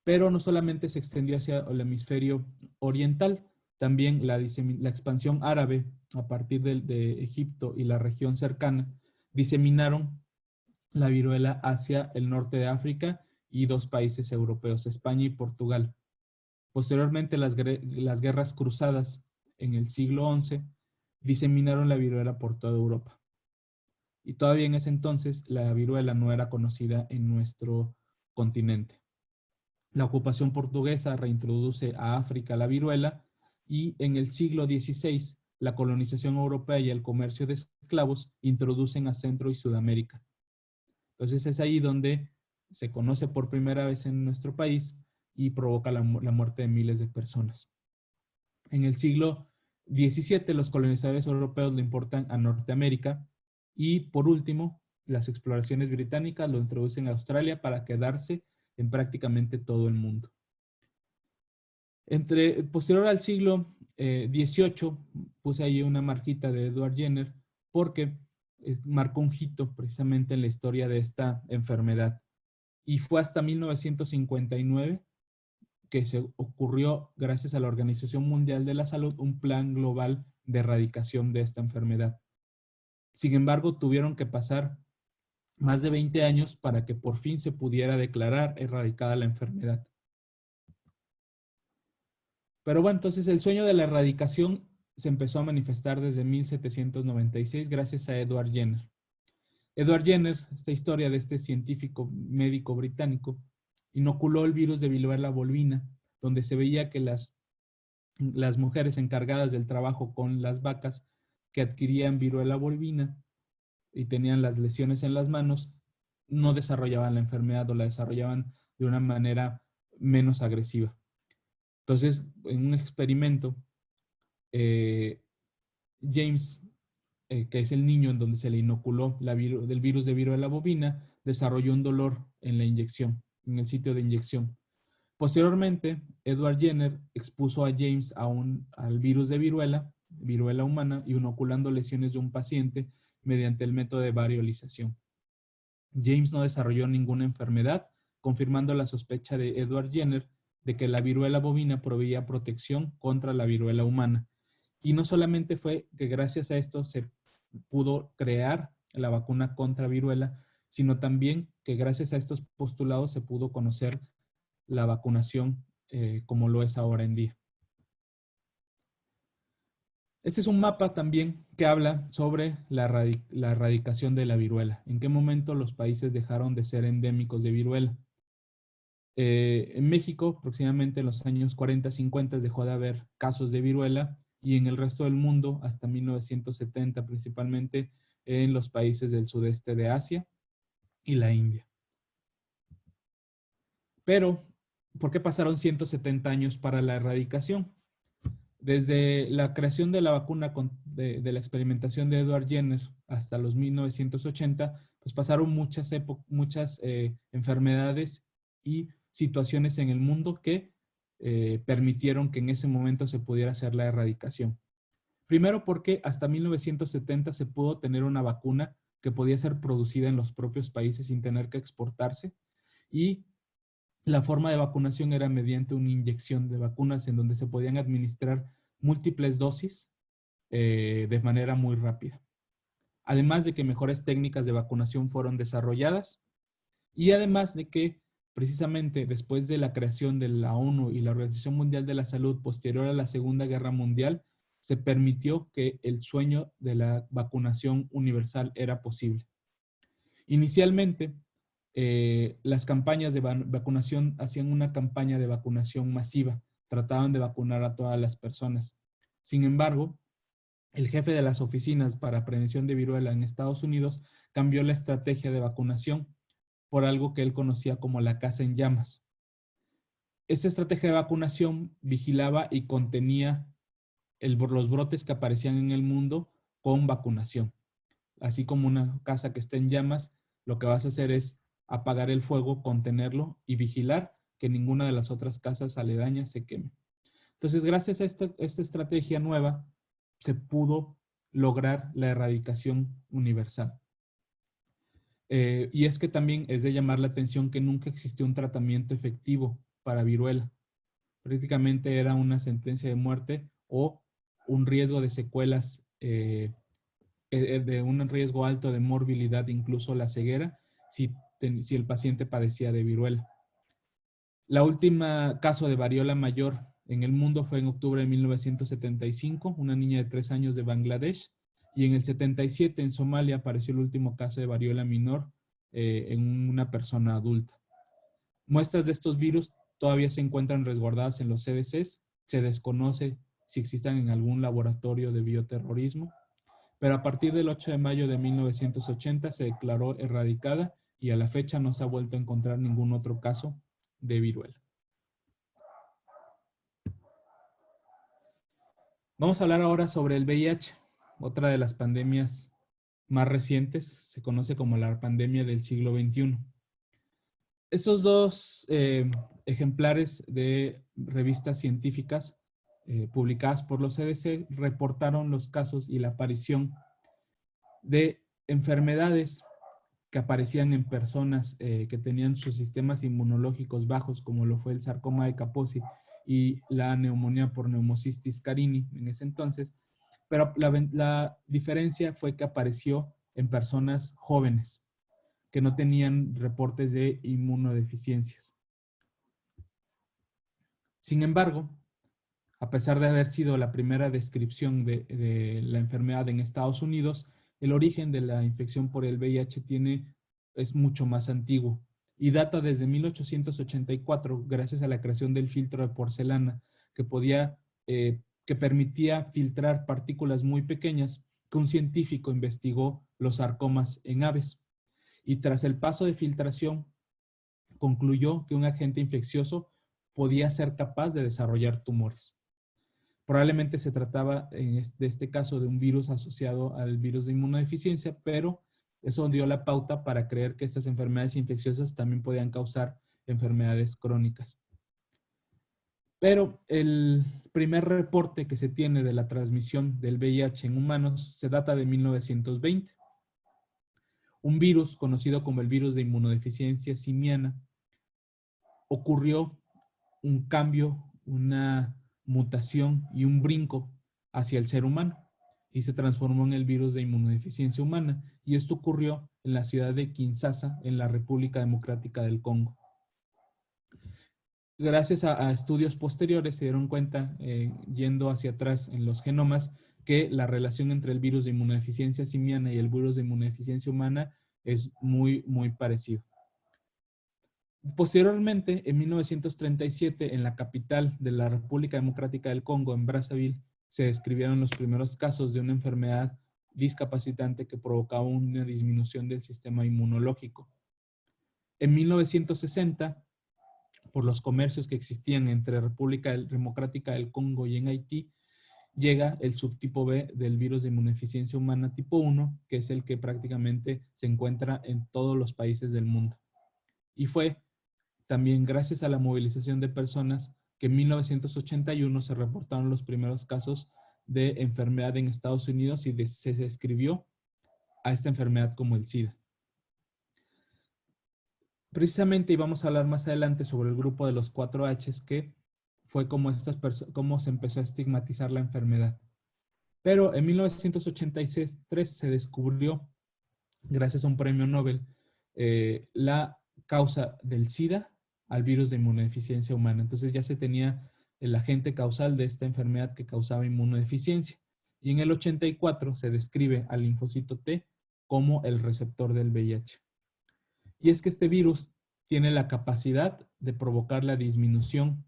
Pero no solamente se extendió hacia el hemisferio oriental, también la expansión árabe a partir de Egipto y la región cercana diseminaron la viruela hacia el norte de África y 2 países europeos, España y Portugal. Posteriormente, las guerras cruzadas en el siglo XI diseminaron la viruela por toda Europa. Y todavía en ese entonces la viruela no era conocida en nuestro continente. La ocupación portuguesa reintroduce a África la viruela y en el siglo XVI la colonización europea y el comercio de esclavos introducen a Centro y Sudamérica. Entonces es ahí donde se conoce por primera vez en nuestro país y provoca la muerte de miles de personas. En el siglo XVII los colonizadores europeos lo importan a Norteamérica y por último las exploraciones británicas lo introducen a Australia para quedarse en prácticamente todo el mundo. Posterior al siglo XVIII, puse ahí una marquita de Edward Jenner porque marcó un hito precisamente en la historia de esta enfermedad. Y fue hasta 1959 que se ocurrió, gracias a la Organización Mundial de la Salud, un plan global de erradicación de esta enfermedad. Sin embargo, tuvieron que pasar más de 20 años para que por fin se pudiera declarar erradicada la enfermedad. Pero bueno, entonces el sueño de la erradicación se empezó a manifestar desde 1796 gracias a Edward Jenner. Edward Jenner, esta historia de este científico médico británico, inoculó el virus de viruela bovina, donde se veía que las mujeres encargadas del trabajo con las vacas que adquirían viruela bovina y tenían las lesiones en las manos, no desarrollaban la enfermedad o la desarrollaban de una manera menos agresiva. Entonces, en un experimento, James, que es el niño en donde se le inoculó del virus de viruela bovina, desarrolló un dolor en la inyección, en el sitio de inyección. Posteriormente, Edward Jenner expuso a James al virus de viruela humana, inoculando lesiones de un paciente mediante el método de variolización. James no desarrolló ninguna enfermedad, confirmando la sospecha de Edward Jenner de que la viruela bovina proveía protección contra la viruela humana. Y no solamente fue que gracias a esto se pudo crear la vacuna contra viruela, sino también que gracias a estos postulados se pudo conocer la vacunación como lo es ahora en día. Este es un mapa también que habla sobre la erradicación de la viruela. En qué momento los países dejaron de ser endémicos de viruela. En México, aproximadamente en los años 40-50 dejó de haber casos de viruela y en el resto del mundo hasta 1970, principalmente en los países del sudeste de Asia y la India. Pero, ¿por qué pasaron 170 años para la erradicación? Desde la creación de la vacuna de la experimentación de Edward Jenner hasta los 1980, pues pasaron muchas enfermedades y situaciones en el mundo que permitieron que en ese momento se pudiera hacer la erradicación. Primero porque hasta 1970 se pudo tener una vacuna que podía ser producida en los propios países sin tener que exportarse y la forma de vacunación era mediante una inyección de vacunas en donde se podían administrar múltiples dosis de manera muy rápida. Además de que mejores técnicas de vacunación fueron desarrolladas y además de que precisamente después de la creación de la ONU y la Organización Mundial de la Salud posterior a la Segunda Guerra Mundial, se permitió que el sueño de la vacunación universal era posible. Inicialmente, las campañas de vacunación hacían una campaña de vacunación masiva, trataban de vacunar a todas las personas. Sin embargo, el jefe de las oficinas para prevención de viruela en Estados Unidos cambió la estrategia de vacunación por algo que él conocía como la caza en llamas. Esta estrategia de vacunación vigilaba y contenía los brotes que aparecían en el mundo con vacunación. Así como una casa que está en llamas, lo que vas a hacer es apagar el fuego, contenerlo y vigilar que ninguna de las otras casas aledañas se queme. Entonces, gracias a esta estrategia nueva, se pudo lograr la erradicación universal. Y es que también es de llamar la atención que nunca existió un tratamiento efectivo para viruela. Prácticamente era una sentencia de muerte o un riesgo de secuelas, de un riesgo alto de morbilidad, incluso la ceguera, si el paciente padecía de viruela. La última caso de variola mayor en el mundo fue en octubre de 1975, una niña de 3 años de Bangladesh, y en el 77 en Somalia apareció el último caso de variola menor en una persona adulta. Muestras de estos virus todavía se encuentran resguardadas en los CDCs. Se desconoce si existan en algún laboratorio de bioterrorismo, pero a partir del 8 de mayo de 1980 se declaró erradicada y a la fecha no se ha vuelto a encontrar ningún otro caso de viruela. Vamos a hablar ahora sobre el VIH, otra de las pandemias más recientes, se conoce como la pandemia del siglo XXI. Estos dos ejemplares de revistas científicas publicadas por los CDC reportaron los casos y la aparición de enfermedades que aparecían en personas que tenían sus sistemas inmunológicos bajos, como lo fue el sarcoma de Kaposi y la neumonía por neumocistis carini en ese entonces, pero la diferencia fue que apareció en personas jóvenes que no tenían reportes de inmunodeficiencias. Sin embargo, a pesar de haber sido la primera descripción de la enfermedad en Estados Unidos, el origen de la infección por el VIH es mucho más antiguo y data desde 1884 gracias a la creación del filtro de porcelana que permitía filtrar partículas muy pequeñas que un científico investigó los sarcomas en aves. Y tras el paso de filtración, concluyó que un agente infeccioso podía ser capaz de desarrollar tumores. Probablemente se trataba de este caso de un virus asociado al virus de inmunodeficiencia, pero eso dio la pauta para creer que estas enfermedades infecciosas también podían causar enfermedades crónicas. Pero el primer reporte que se tiene de la transmisión del VIH en humanos se data de 1920. Un virus conocido como el virus de inmunodeficiencia simiana ocurrió un cambio, una mutación y un brinco hacia el ser humano y se transformó en el virus de inmunodeficiencia humana, y esto ocurrió en la ciudad de Kinshasa, en la República Democrática del Congo. Gracias a estudios posteriores se dieron cuenta, yendo hacia atrás en los genomas, que la relación entre el virus de inmunodeficiencia simiana y el virus de inmunodeficiencia humana es muy, muy parecido. Posteriormente, en 1937, en la capital de la República Democrática del Congo, en Brazzaville, se describieron los primeros casos de una enfermedad discapacitante que provocaba una disminución del sistema inmunológico. En 1960, por los comercios que existían entre República Democrática del Congo y en Haití, llega el subtipo B del virus de inmunodeficiencia humana tipo 1, que es el que prácticamente se encuentra en todos los países del mundo. Y fue también gracias a la movilización de personas que en 1981 se reportaron los primeros casos de enfermedad en Estados Unidos y se describió a esta enfermedad como el SIDA. Precisamente, y vamos a hablar más adelante sobre el grupo de los 4Hs, que fue como se empezó a estigmatizar la enfermedad. Pero en 1983 se descubrió, gracias a un premio Nobel, la causa del SIDA al virus de inmunodeficiencia humana. Entonces ya se tenía el agente causal de esta enfermedad que causaba inmunodeficiencia. Y en el 84 se describe al linfocito T como el receptor del VIH. Y es que este virus tiene la capacidad de provocar la disminución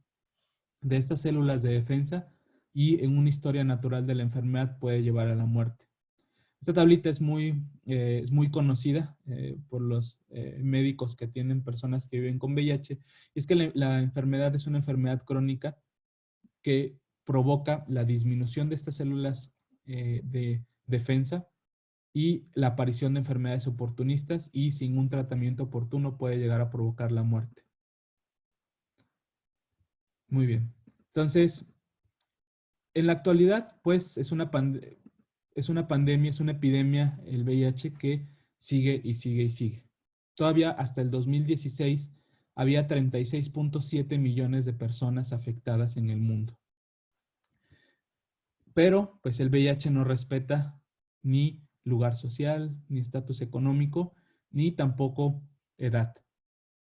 de estas células de defensa y en una historia natural de la enfermedad puede llevar a la muerte. Esta tablita es muy conocida por los médicos que tienen personas que viven con VIH. Y es que la enfermedad es una enfermedad crónica que provoca la disminución de estas células de defensa y la aparición de enfermedades oportunistas, y sin un tratamiento oportuno puede llegar a provocar la muerte. Muy bien. Entonces, en la actualidad, pues es una pandemia, es una epidemia, el VIH, que sigue y sigue y sigue. Todavía hasta el 2016 había 36.7 millones de personas afectadas en el mundo. Pero, pues el VIH no respeta ni lugar social, ni estatus económico, ni tampoco edad.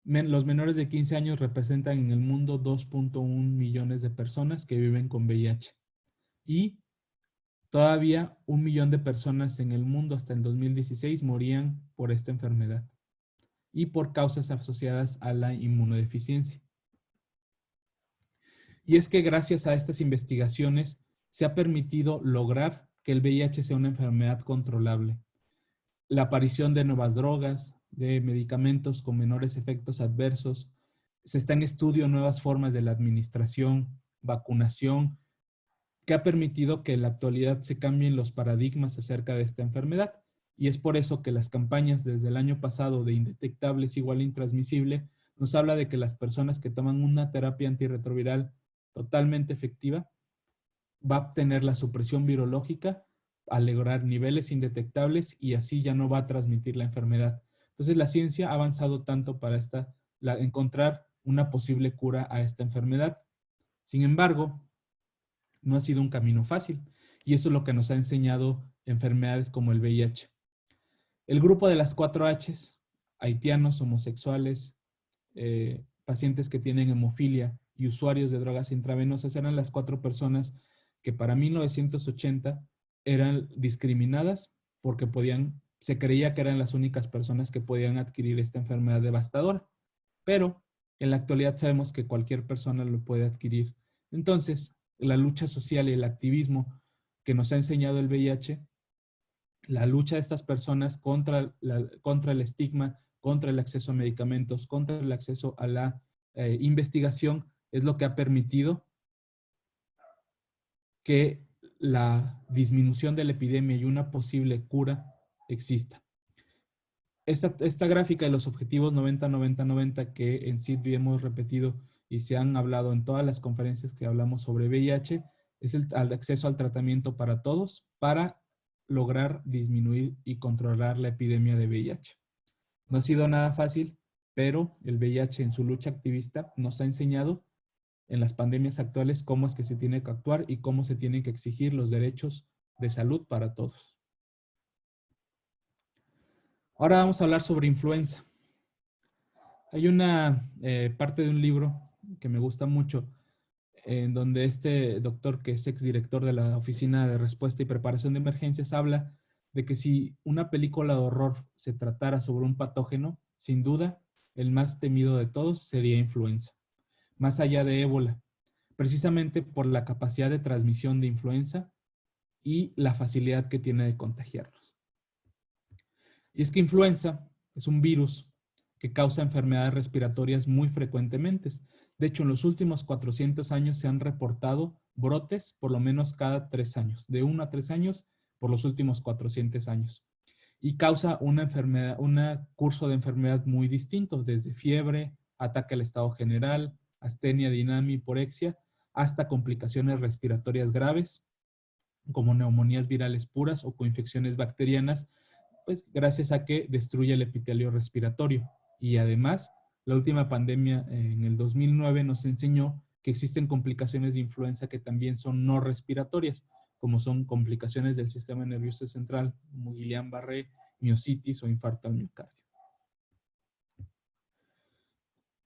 Los menores de 15 años representan en el mundo 2.1 millones de personas que viven con VIH. Y todavía 1 millón de personas en el mundo hasta el 2016 morían por esta enfermedad y por causas asociadas a la inmunodeficiencia. Y es que gracias a estas investigaciones se ha permitido lograr que el VIH sea una enfermedad controlable. La aparición de nuevas drogas, de medicamentos con menores efectos adversos, se está en estudio nuevas formas de la administración, vacunación, que ha permitido que en la actualidad se cambien los paradigmas acerca de esta enfermedad. Y es por eso que las campañas desde el año pasado de indetectables igual intransmisible nos habla de que las personas que toman una terapia antirretroviral totalmente efectiva va a obtener la supresión virológica al lograr niveles indetectables y así ya no va a transmitir la enfermedad. Entonces la ciencia ha avanzado tanto para encontrar una posible cura a esta enfermedad. Sin embargo, no ha sido un camino fácil y eso es lo que nos ha enseñado enfermedades como el VIH. El grupo de las 4 Hs, haitianos, homosexuales, pacientes que tienen hemofilia y usuarios de drogas intravenosas eran las 4 personas que para 1980 eran discriminadas porque se creía que eran las únicas personas que podían adquirir esta enfermedad devastadora. Pero en la actualidad sabemos que cualquier persona lo puede adquirir. Entonces, la lucha social y el activismo que nos ha enseñado el VIH, la lucha de estas personas contra el estigma, contra el acceso a medicamentos, contra el acceso a la investigación, es lo que ha permitido que la disminución de la epidemia y una posible cura exista. Esta gráfica de los objetivos 90-90-90 que en CIDBI hemos repetido y se han hablado en todas las conferencias que hablamos sobre VIH, es el acceso al tratamiento para todos para lograr disminuir y controlar la epidemia de VIH. No ha sido nada fácil, pero el VIH en su lucha activista nos ha enseñado en las pandemias actuales cómo es que se tiene que actuar y cómo se tienen que exigir los derechos de salud para todos. Ahora vamos a hablar sobre influenza. Hay una parte de un libro que me gusta mucho, en donde este doctor, que es exdirector de la Oficina de Respuesta y Preparación de Emergencias, habla de que si una película de horror se tratara sobre un patógeno, sin duda, el más temido de todos sería influenza, más allá de ébola, precisamente por la capacidad de transmisión de influenza y la facilidad que tiene de contagiarnos. Y es que influenza es un virus que causa enfermedades respiratorias muy frecuentemente. De hecho, en los últimos 400 años se han reportado brotes por lo menos cada 3 años, de 1 a 3 años por los últimos 400 años. Y causa un curso de enfermedad muy distinto, desde fiebre, ataque al estado general, astenia, dinamia, hiporexia, hasta complicaciones respiratorias graves, como neumonías virales puras o coinfecciones bacterianas, pues gracias a que destruye el epitelio respiratorio. Y además, la última pandemia en el 2009 nos enseñó que existen complicaciones de influenza que también son no respiratorias, como son complicaciones del sistema nervioso central, como Guillain-Barré, miositis o infarto al miocardio.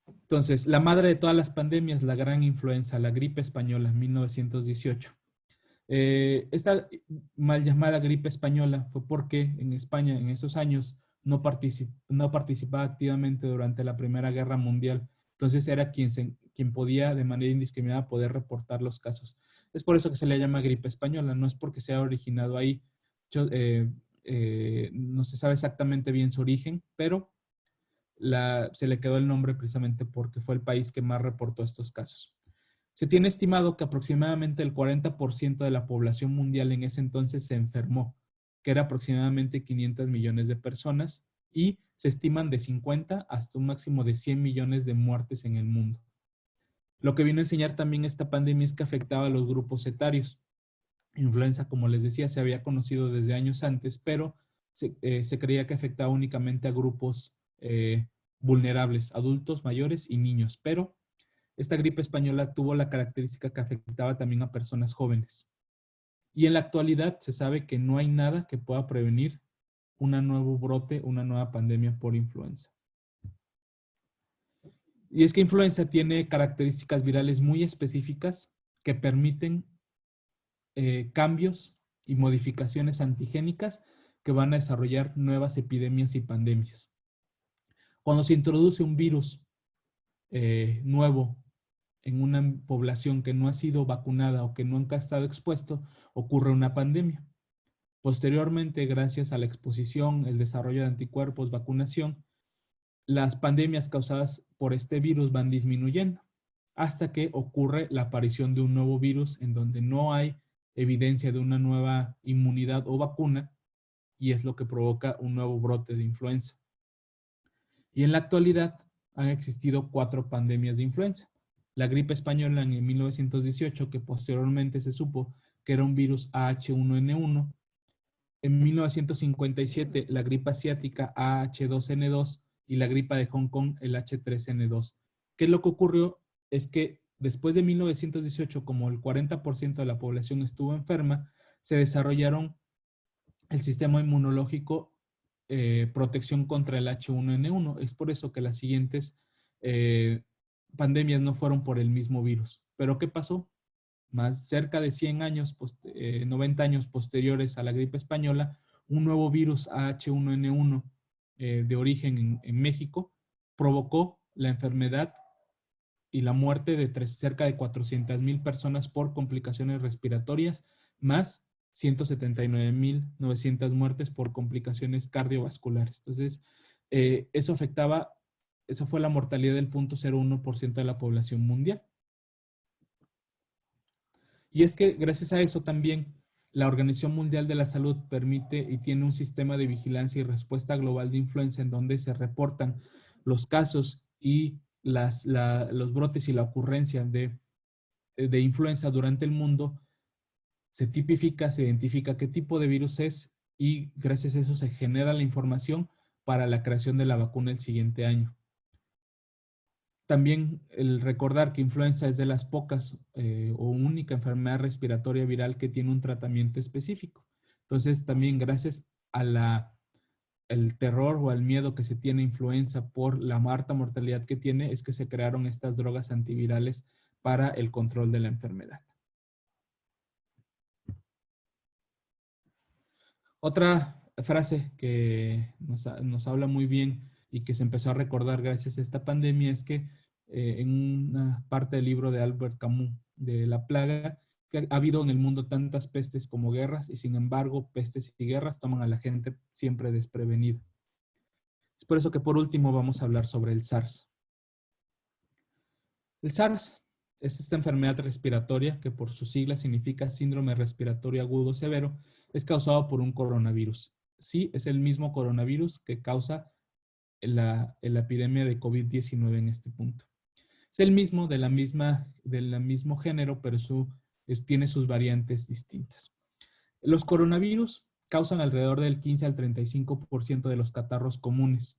Entonces, la madre de todas las pandemias, la gran influenza, la gripe española, 1918. Esta mal llamada gripe española fue porque en España en esos años no participaba activamente durante la Primera Guerra Mundial. Entonces era quien podía de manera indiscriminada poder reportar los casos. Es por eso que se le llama gripe española, no es porque se haya originado ahí. No se sabe exactamente bien su origen, pero se le quedó el nombre precisamente porque fue el país que más reportó estos casos. Se tiene estimado que aproximadamente el 40% de la población mundial en ese entonces se enfermó, que era aproximadamente 500 millones de personas, y se estiman de 50 hasta un máximo de 100 millones de muertes en el mundo. Lo que vino a enseñar también esta pandemia es que afectaba a los grupos etarios. Influenza, como les decía, se había conocido desde años antes, pero se creía que afectaba únicamente a grupos vulnerables, adultos, mayores y niños, pero esta gripe española tuvo la característica que afectaba también a personas jóvenes. Y en la actualidad se sabe que no hay nada que pueda prevenir un nuevo brote, una nueva pandemia por influenza. Y es que influenza tiene características virales muy específicas que permiten cambios y modificaciones antigénicas que van a desarrollar nuevas epidemias y pandemias. Cuando se introduce un virus nuevo en una población que no ha sido vacunada o que nunca ha estado expuesto, ocurre una pandemia. Posteriormente, gracias a la exposición, el desarrollo de anticuerpos, vacunación, las pandemias causadas por este virus van disminuyendo hasta que ocurre la aparición de un nuevo virus en donde no hay evidencia de una nueva inmunidad o vacuna y es lo que provoca un nuevo brote de influenza. Y en la actualidad han existido 4 pandemias de influenza. La gripe española en 1918, que posteriormente se supo que era un virus AH1N1. En 1957, la gripe asiática AH2N2 y la gripe de Hong Kong, el H3N2. ¿Qué es lo que ocurrió? Es que después de 1918, como el 40% de la población estuvo enferma, se desarrollaron el sistema inmunológico protección contra el H1N1. Es por eso que las siguientes pandemias no fueron por el mismo virus. ¿Pero qué pasó? Más cerca de 100 años, 90 años posteriores a la gripe española, un nuevo virus H1N1 de origen en México provocó la enfermedad y la muerte de cerca de 400,000 personas por complicaciones respiratorias, más 179,900 muertes por complicaciones cardiovasculares. Entonces, eso fue la mortalidad del 0.01% de la población mundial. Y es que gracias a eso también la Organización Mundial de la Salud permite y tiene un sistema de vigilancia y respuesta global de influenza en donde se reportan los casos y los brotes y la ocurrencia de influenza durante el mundo. Se tipifica, se identifica qué tipo de virus es y gracias a eso se genera la información para la creación de la vacuna el siguiente año. También el recordar que influenza es de las pocas o única enfermedad respiratoria viral que tiene un tratamiento específico. Entonces, también gracias a el terror o al miedo que se tiene a influenza por la alta mortalidad que tiene, es que se crearon estas drogas antivirales para el control de la enfermedad. Otra frase que nos habla muy bien y que se empezó a recordar gracias a esta pandemia es que en una parte del libro de Albert Camus, de La Plaga, que ha habido en el mundo tantas pestes como guerras y sin embargo pestes y guerras toman a la gente siempre desprevenida. Es por eso que por último vamos a hablar sobre el SARS. El SARS es esta enfermedad respiratoria que por sus siglas significa síndrome respiratorio agudo severo, es causado por un coronavirus. Sí, es el mismo coronavirus que causa la epidemia de COVID-19 en este punto. Es el mismo, del mismo género, pero tiene sus variantes distintas. Los coronavirus causan alrededor del 15 al 35% de los catarros comunes.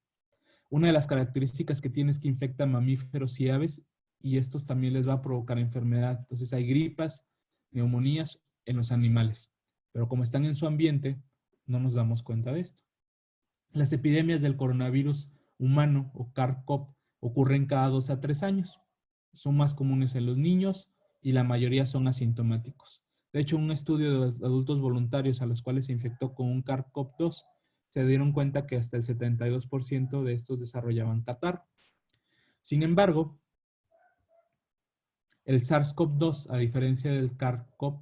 Una de las características que tiene es que infecta mamíferos y aves y estos también les va a provocar enfermedad. Entonces hay gripas, neumonías en los animales. Pero como están en su ambiente, no nos damos cuenta de esto. Las epidemias del coronavirus humano o SARS-CoV ocurren cada 2 a 3 años. Son más comunes en los niños y la mayoría son asintomáticos. De hecho, un estudio de adultos voluntarios a los cuales se infectó con un SARS-CoV-2 se dieron cuenta que hasta el 72% de estos desarrollaban catarro. Sin embargo, el SARS-CoV-2, a diferencia del SARS-CoV,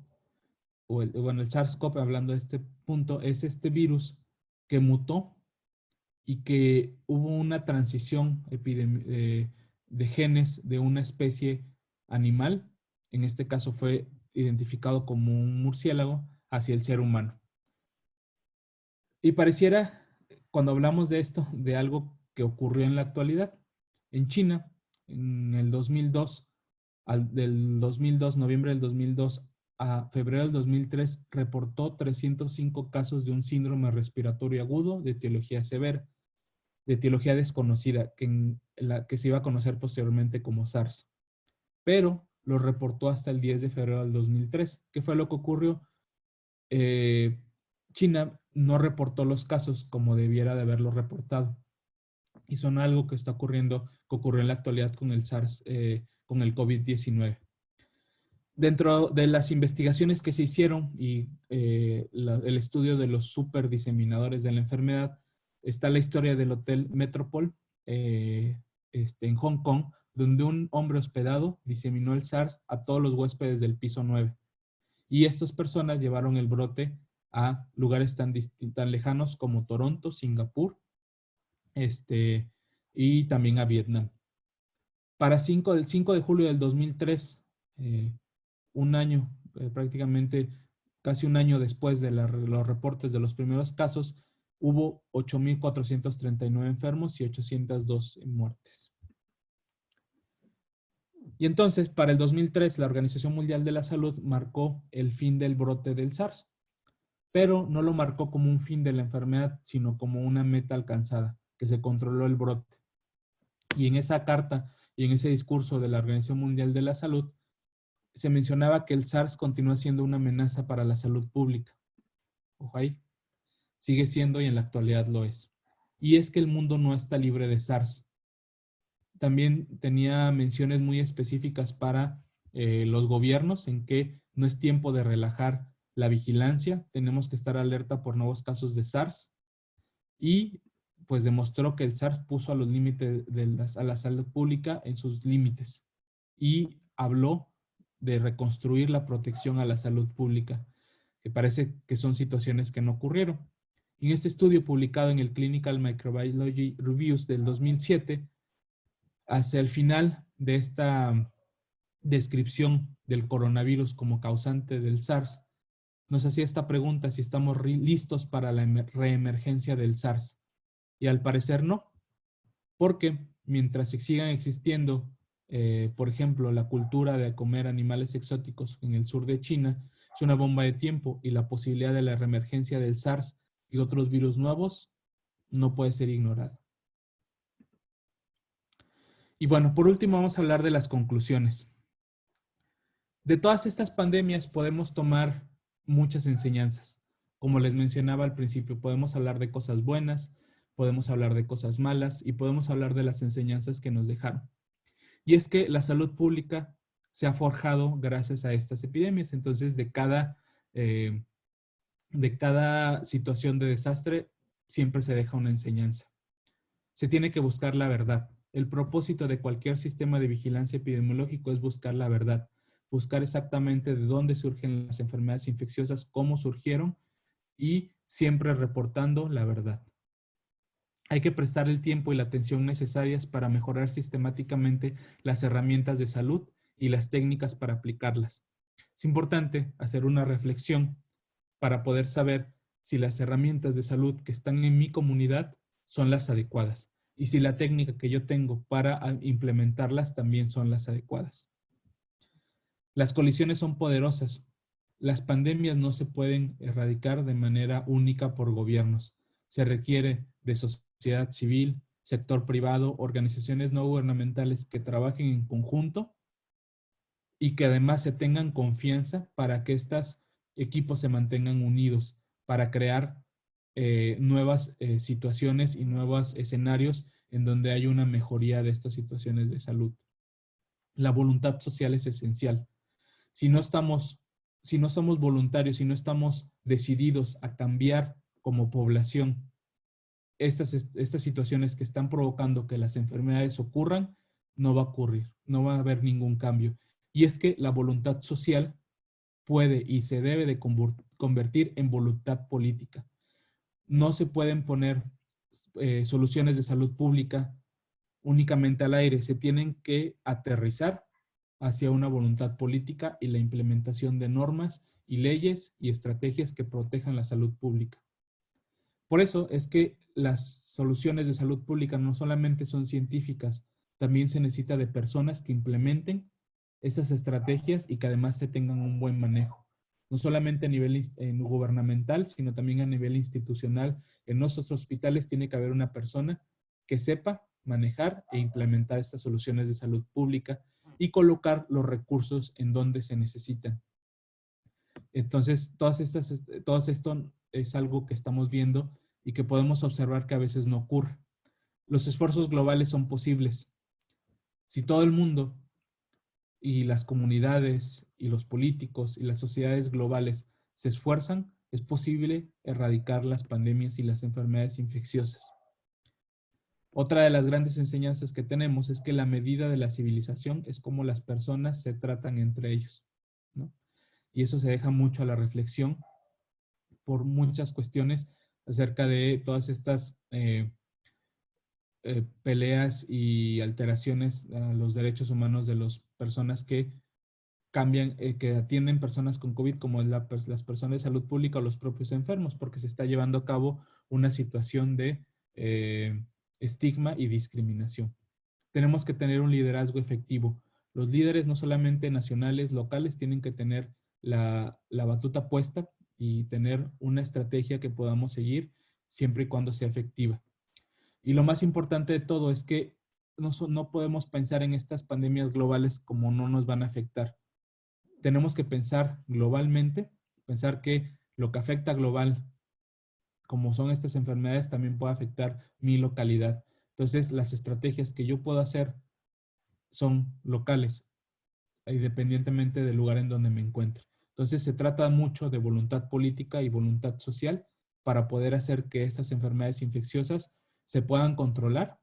el SARS-CoV, hablando de este punto, es este virus que mutó y que hubo una transición de genes de una especie animal, en este caso fue identificado como un murciélago, hacia el ser humano. Y pareciera, cuando hablamos de esto, de algo que ocurrió en la actualidad. En China, en el 2002, noviembre del 2002 a febrero del 2003, reportó 305 casos de un síndrome respiratorio agudo de etiología severa, de etiología desconocida, que se iba a conocer posteriormente como SARS. Pero lo reportó hasta el 10 de febrero del 2003. ¿Qué fue lo que ocurrió? China no reportó los casos como debiera de haberlo reportado. Y son algo que está ocurriendo, que ocurrió en la actualidad con el SARS, con el COVID-19. Dentro de las investigaciones que se hicieron y el estudio de los superdiseminadores de la enfermedad, está la historia del Hotel Metropole en Hong Kong, donde un hombre hospedado diseminó el SARS a todos los huéspedes del piso 9. Y estas personas llevaron el brote a lugares tan lejanos como Toronto, Singapur, y también a Vietnam. Para el 5 de julio del 2003, un año, prácticamente casi un año después de los reportes de los primeros casos, hubo 8,439 enfermos y 802 muertes. Y entonces, para el 2003, la Organización Mundial de la Salud marcó el fin del brote del SARS, pero no lo marcó como un fin de la enfermedad, sino como una meta alcanzada, que se controló el brote. Y en esa carta y en ese discurso de la Organización Mundial de la Salud, se mencionaba que el SARS continúa siendo una amenaza para la salud pública. Ojo ahí. Sigue siendo y en la actualidad lo es. Y es que el mundo no está libre de SARS. También tenía menciones muy específicas para los gobiernos en que no es tiempo de relajar la vigilancia, tenemos que estar alerta por nuevos casos de SARS y pues demostró que el SARS puso a los límites a la salud pública en sus límites y habló de reconstruir la protección a la salud pública, que parece que son situaciones que no ocurrieron. En este estudio publicado en el Clinical Microbiology Reviews del 2007, hacia el final de esta descripción del coronavirus como causante del SARS, nos hacía esta pregunta si estamos listos para la reemergencia del SARS. Y al parecer no, porque mientras sigan existiendo, por ejemplo, la cultura de comer animales exóticos en el sur de China, es una bomba de tiempo y la posibilidad de la reemergencia del SARS y otros virus nuevos no puede ser ignorada. Y bueno, por último vamos a hablar de las conclusiones. De todas estas pandemias podemos tomar muchas enseñanzas. Como les mencionaba al principio, podemos hablar de cosas buenas, podemos hablar de cosas malas y podemos hablar de las enseñanzas que nos dejaron. Y es que la salud pública se ha forjado gracias a estas epidemias. Entonces, de cada situación de desastre, siempre se deja una enseñanza. Se tiene que buscar la verdad. El propósito de cualquier sistema de vigilancia epidemiológico es buscar la verdad. Buscar exactamente de dónde surgen las enfermedades infecciosas, cómo surgieron y siempre reportando la verdad. Hay que prestar el tiempo y la atención necesarias para mejorar sistemáticamente las herramientas de salud y las técnicas para aplicarlas. Es importante hacer una reflexión para poder saber si las herramientas de salud que están en mi comunidad son las adecuadas y si la técnica que yo tengo para implementarlas también son las adecuadas. Las colisiones son poderosas. Las pandemias no se pueden erradicar de manera única por gobiernos. Se requiere de sociedad civil, sector privado, organizaciones no gubernamentales que trabajen en conjunto y que además se tengan confianza para que estos equipos se mantengan unidos, para crear nuevas situaciones y nuevos escenarios en donde hay una mejoría de estas situaciones de salud. La voluntad social es esencial. Si no somos voluntarios, si no estamos decididos a cambiar como población estas situaciones que están provocando que las enfermedades ocurran, no va a ocurrir, no va a haber ningún cambio. Y es que la voluntad social puede y se debe de convertir en voluntad política. No se pueden poner soluciones de salud pública únicamente al aire, se tienen que aterrizar hacia una voluntad política y la implementación de normas y leyes y estrategias que protejan la salud pública. Por eso es que las soluciones de salud pública no solamente son científicas, también se necesita de personas que implementen esas estrategias y que además se tengan un buen manejo. No solamente a nivel gubernamental, sino también a nivel institucional. En nuestros hospitales tiene que haber una persona que sepa manejar e implementar estas soluciones de salud pública y colocar los recursos en donde se necesitan. Entonces, todo esto es algo que estamos viendo y que podemos observar que a veces no ocurre. Los esfuerzos globales son posibles. Si todo el mundo y las comunidades y los políticos y las sociedades globales se esfuerzan, es posible erradicar las pandemias y las enfermedades infecciosas. Otra de las grandes enseñanzas que tenemos es que la medida de la civilización es cómo las personas se tratan entre ellos, ¿no? Y eso se deja mucho a la reflexión por muchas cuestiones acerca de todas estas peleas y alteraciones a los derechos humanos de las personas que cambian, que atienden personas con COVID, como es las personas de salud pública o los propios enfermos, porque se está llevando a cabo una situación de estigma y discriminación. Tenemos que tener un liderazgo efectivo. Los líderes, no solamente nacionales, locales, tienen que tener la batuta puesta y tener una estrategia que podamos seguir siempre y cuando sea efectiva. Y lo más importante de todo es que no podemos pensar en estas pandemias globales como no nos van a afectar. Tenemos que pensar globalmente, pensar que lo que afecta global, como son estas enfermedades, también puede afectar mi localidad. Entonces, las estrategias que yo puedo hacer son locales, independientemente del lugar en donde me encuentre. Entonces, se trata mucho de voluntad política y voluntad social para poder hacer que estas enfermedades infecciosas se puedan controlar,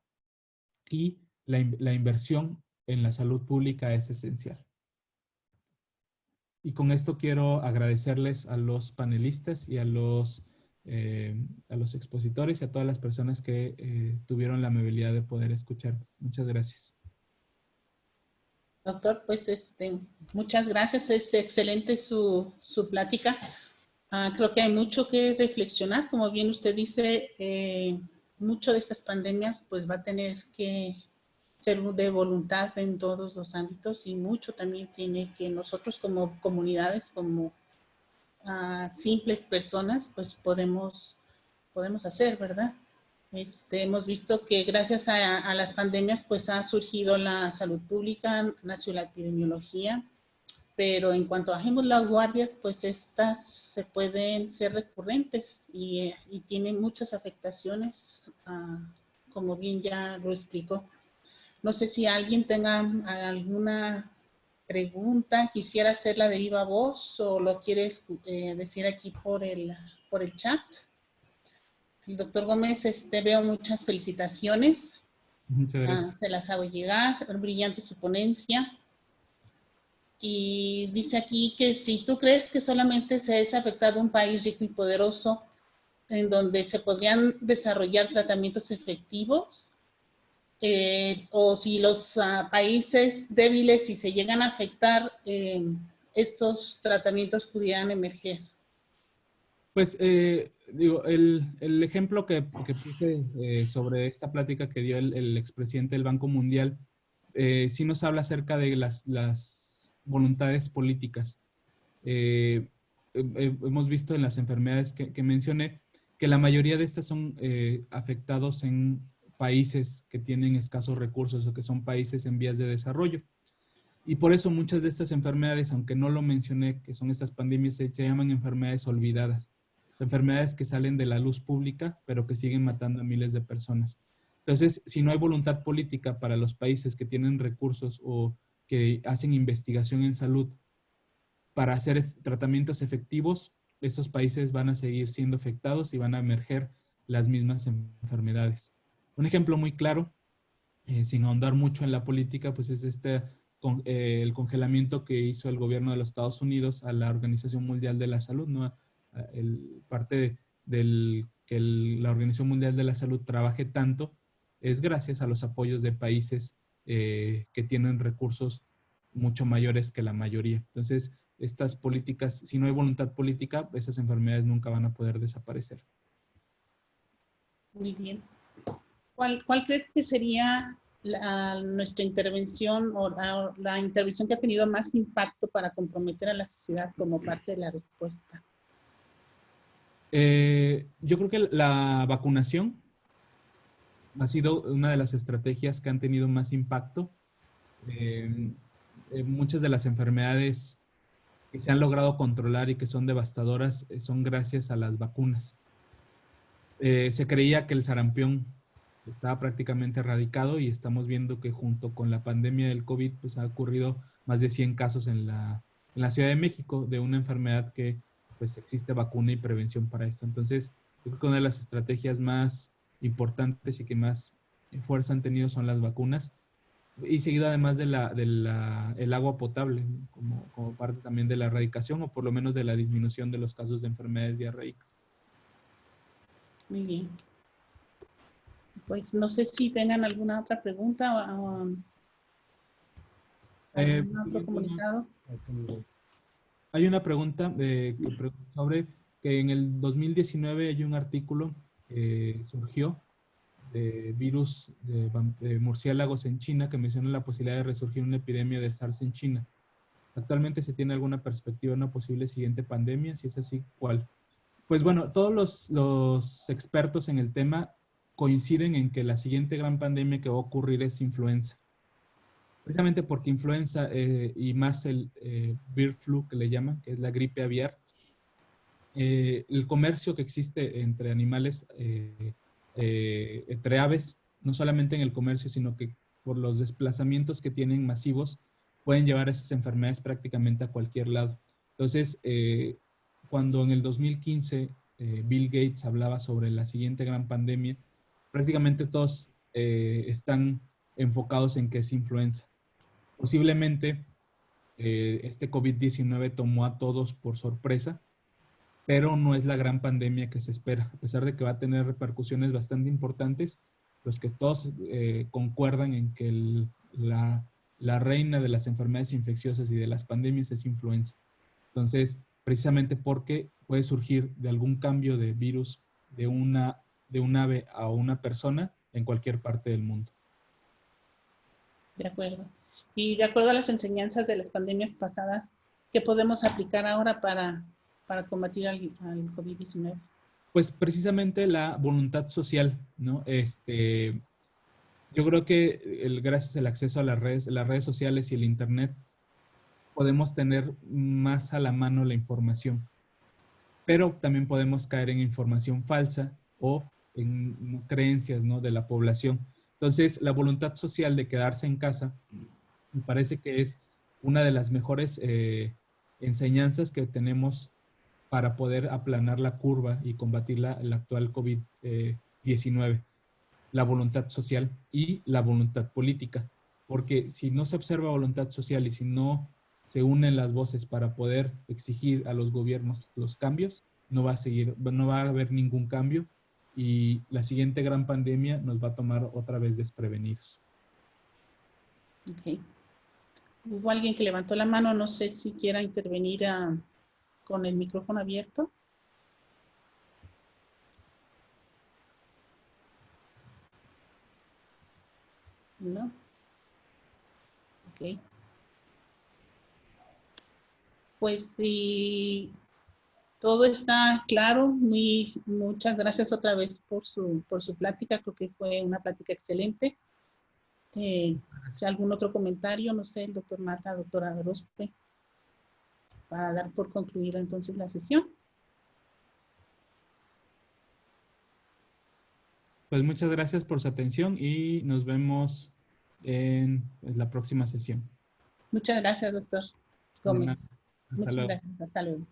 y la inversión en la salud pública es esencial. Y con esto quiero agradecerles a los panelistas y a los expositores y a todas las personas que tuvieron la amabilidad de poder escuchar. Muchas gracias. Doctor, pues muchas gracias. Es excelente su plática. Creo que hay mucho que reflexionar. Como bien usted dice, mucho de estas pandemias pues va a tener que ser de voluntad en todos los ámbitos, y mucho también tiene que nosotros como comunidades, como simples personas, pues podemos hacer, ¿verdad? Hemos visto que gracias a las pandemias pues ha surgido la salud pública, nació la epidemiología, pero en cuanto bajemos las guardias, pues estas se pueden ser recurrentes y tienen muchas afectaciones, como bien ya lo explicó. No sé si alguien tenga alguna pregunta, quisiera hacerla de viva voz o lo quieres decir aquí por el chat. El doctor Gómez, veo muchas felicitaciones. Muchas gracias. Se las hago llegar, brillante su ponencia. Y dice aquí que si tú crees que solamente se es afectado un país rico y poderoso en donde se podrían desarrollar tratamientos efectivos, o si los países débiles, si se llegan a afectar, estos tratamientos pudieran emerger. Pues digo, el ejemplo que puse sobre esta plática que dio el expresidente del Banco Mundial, sí nos habla acerca de las voluntades políticas. Hemos visto en las enfermedades que mencioné que la mayoría de estas son afectados en países que tienen escasos recursos o que son países en vías de desarrollo. Y por eso muchas de estas enfermedades, aunque no lo mencioné, que son estas pandemias, se llaman enfermedades olvidadas. Son enfermedades que salen de la luz pública, pero que siguen matando a miles de personas. Entonces, si no hay voluntad política para los países que tienen recursos o que hacen investigación en salud para hacer tratamientos efectivos, estos países van a seguir siendo afectados y van a emerger las mismas enfermedades. Un ejemplo muy claro, sin ahondar mucho en la política, pues es el congelamiento que hizo el gobierno de los Estados Unidos a la Organización Mundial de la Salud, ¿no? Parte del que la Organización Mundial de la Salud trabaje tanto es gracias a los apoyos de países que tienen recursos mucho mayores que la mayoría. Entonces, estas políticas, si no hay voluntad política, esas enfermedades nunca van a poder desaparecer. Muy bien. ¿Cuál crees que sería nuestra intervención o la intervención que ha tenido más impacto para comprometer a la sociedad como parte de la respuesta? Yo creo que la vacunación ha sido una de las estrategias que han tenido más impacto. Muchas de las enfermedades que se han logrado controlar y que son devastadoras son gracias a las vacunas. Se creía que el sarampión estaba prácticamente erradicado y estamos viendo que junto con la pandemia del COVID pues ha ocurrido más de 100 casos en la Ciudad de México de una enfermedad que pues existe vacuna y prevención para esto. Entonces, yo creo que una de las estrategias más importantes y que más fuerza han tenido son las vacunas, y seguido además de el agua potable, ¿no? como parte también de la erradicación o por lo menos de la disminución de los casos de enfermedades diarreicas. Muy bien. Pues no sé si tengan alguna otra pregunta o algún otro comunicado. Hay una pregunta sobre que en el 2019 hay un artículo que surgió de virus de murciélagos en China que menciona la posibilidad de resurgir una epidemia de SARS en China. ¿Actualmente se tiene alguna perspectiva de una posible siguiente pandemia? Si es así, ¿cuál? Pues bueno, todos los expertos en el tema coinciden en que la siguiente gran pandemia que va a ocurrir es influenza. Precisamente porque influenza y más el bird flu que le llaman, que es la gripe aviar, el comercio que existe entre animales, entre aves, no solamente en el comercio, sino que por los desplazamientos que tienen masivos, pueden llevar esas enfermedades prácticamente a cualquier lado. Entonces, cuando en el 2015 Bill Gates hablaba sobre la siguiente gran pandemia, prácticamente todos están enfocados en que es influenza. Posiblemente este COVID-19 tomó a todos por sorpresa, pero no es la gran pandemia que se espera, a pesar de que va a tener repercusiones bastante importantes, los que todos concuerdan en que la reina de las enfermedades infecciosas y de las pandemias es influenza. Entonces, precisamente porque puede surgir de algún cambio de virus de un ave a una persona en cualquier parte del mundo. De acuerdo. Y de acuerdo a las enseñanzas de las pandemias pasadas, ¿qué podemos aplicar ahora para combatir al COVID-19? Pues precisamente la voluntad social, ¿no? Yo creo que gracias al acceso a las redes sociales y el internet, podemos tener más a la mano la información, pero también podemos caer en información falsa o en creencias, ¿no?, de la población. Entonces, la voluntad social de quedarse en casa me parece que es una de las mejores enseñanzas que tenemos para poder aplanar la curva y combatir la actual COVID-19. La voluntad social y la voluntad política. Porque si no se observa voluntad social y si no se unen las voces para poder exigir a los gobiernos los cambios, no va a haber ningún cambio y la siguiente gran pandemia nos va a tomar otra vez desprevenidos. Okay. Hubo alguien que levantó la mano, no sé si quiera intervenir con el micrófono abierto. ¿No? Ok. Pues si todo está claro, muchas gracias otra vez por su plática, creo que fue una plática excelente. Si algún otro comentario, no sé, el doctor Mata, doctora Grospe, para dar por concluida entonces la sesión. Pues muchas gracias por su atención y nos vemos en la próxima sesión. Muchas gracias, doctor Gómez. Hasta Muchas luego. gracias. Hasta luego.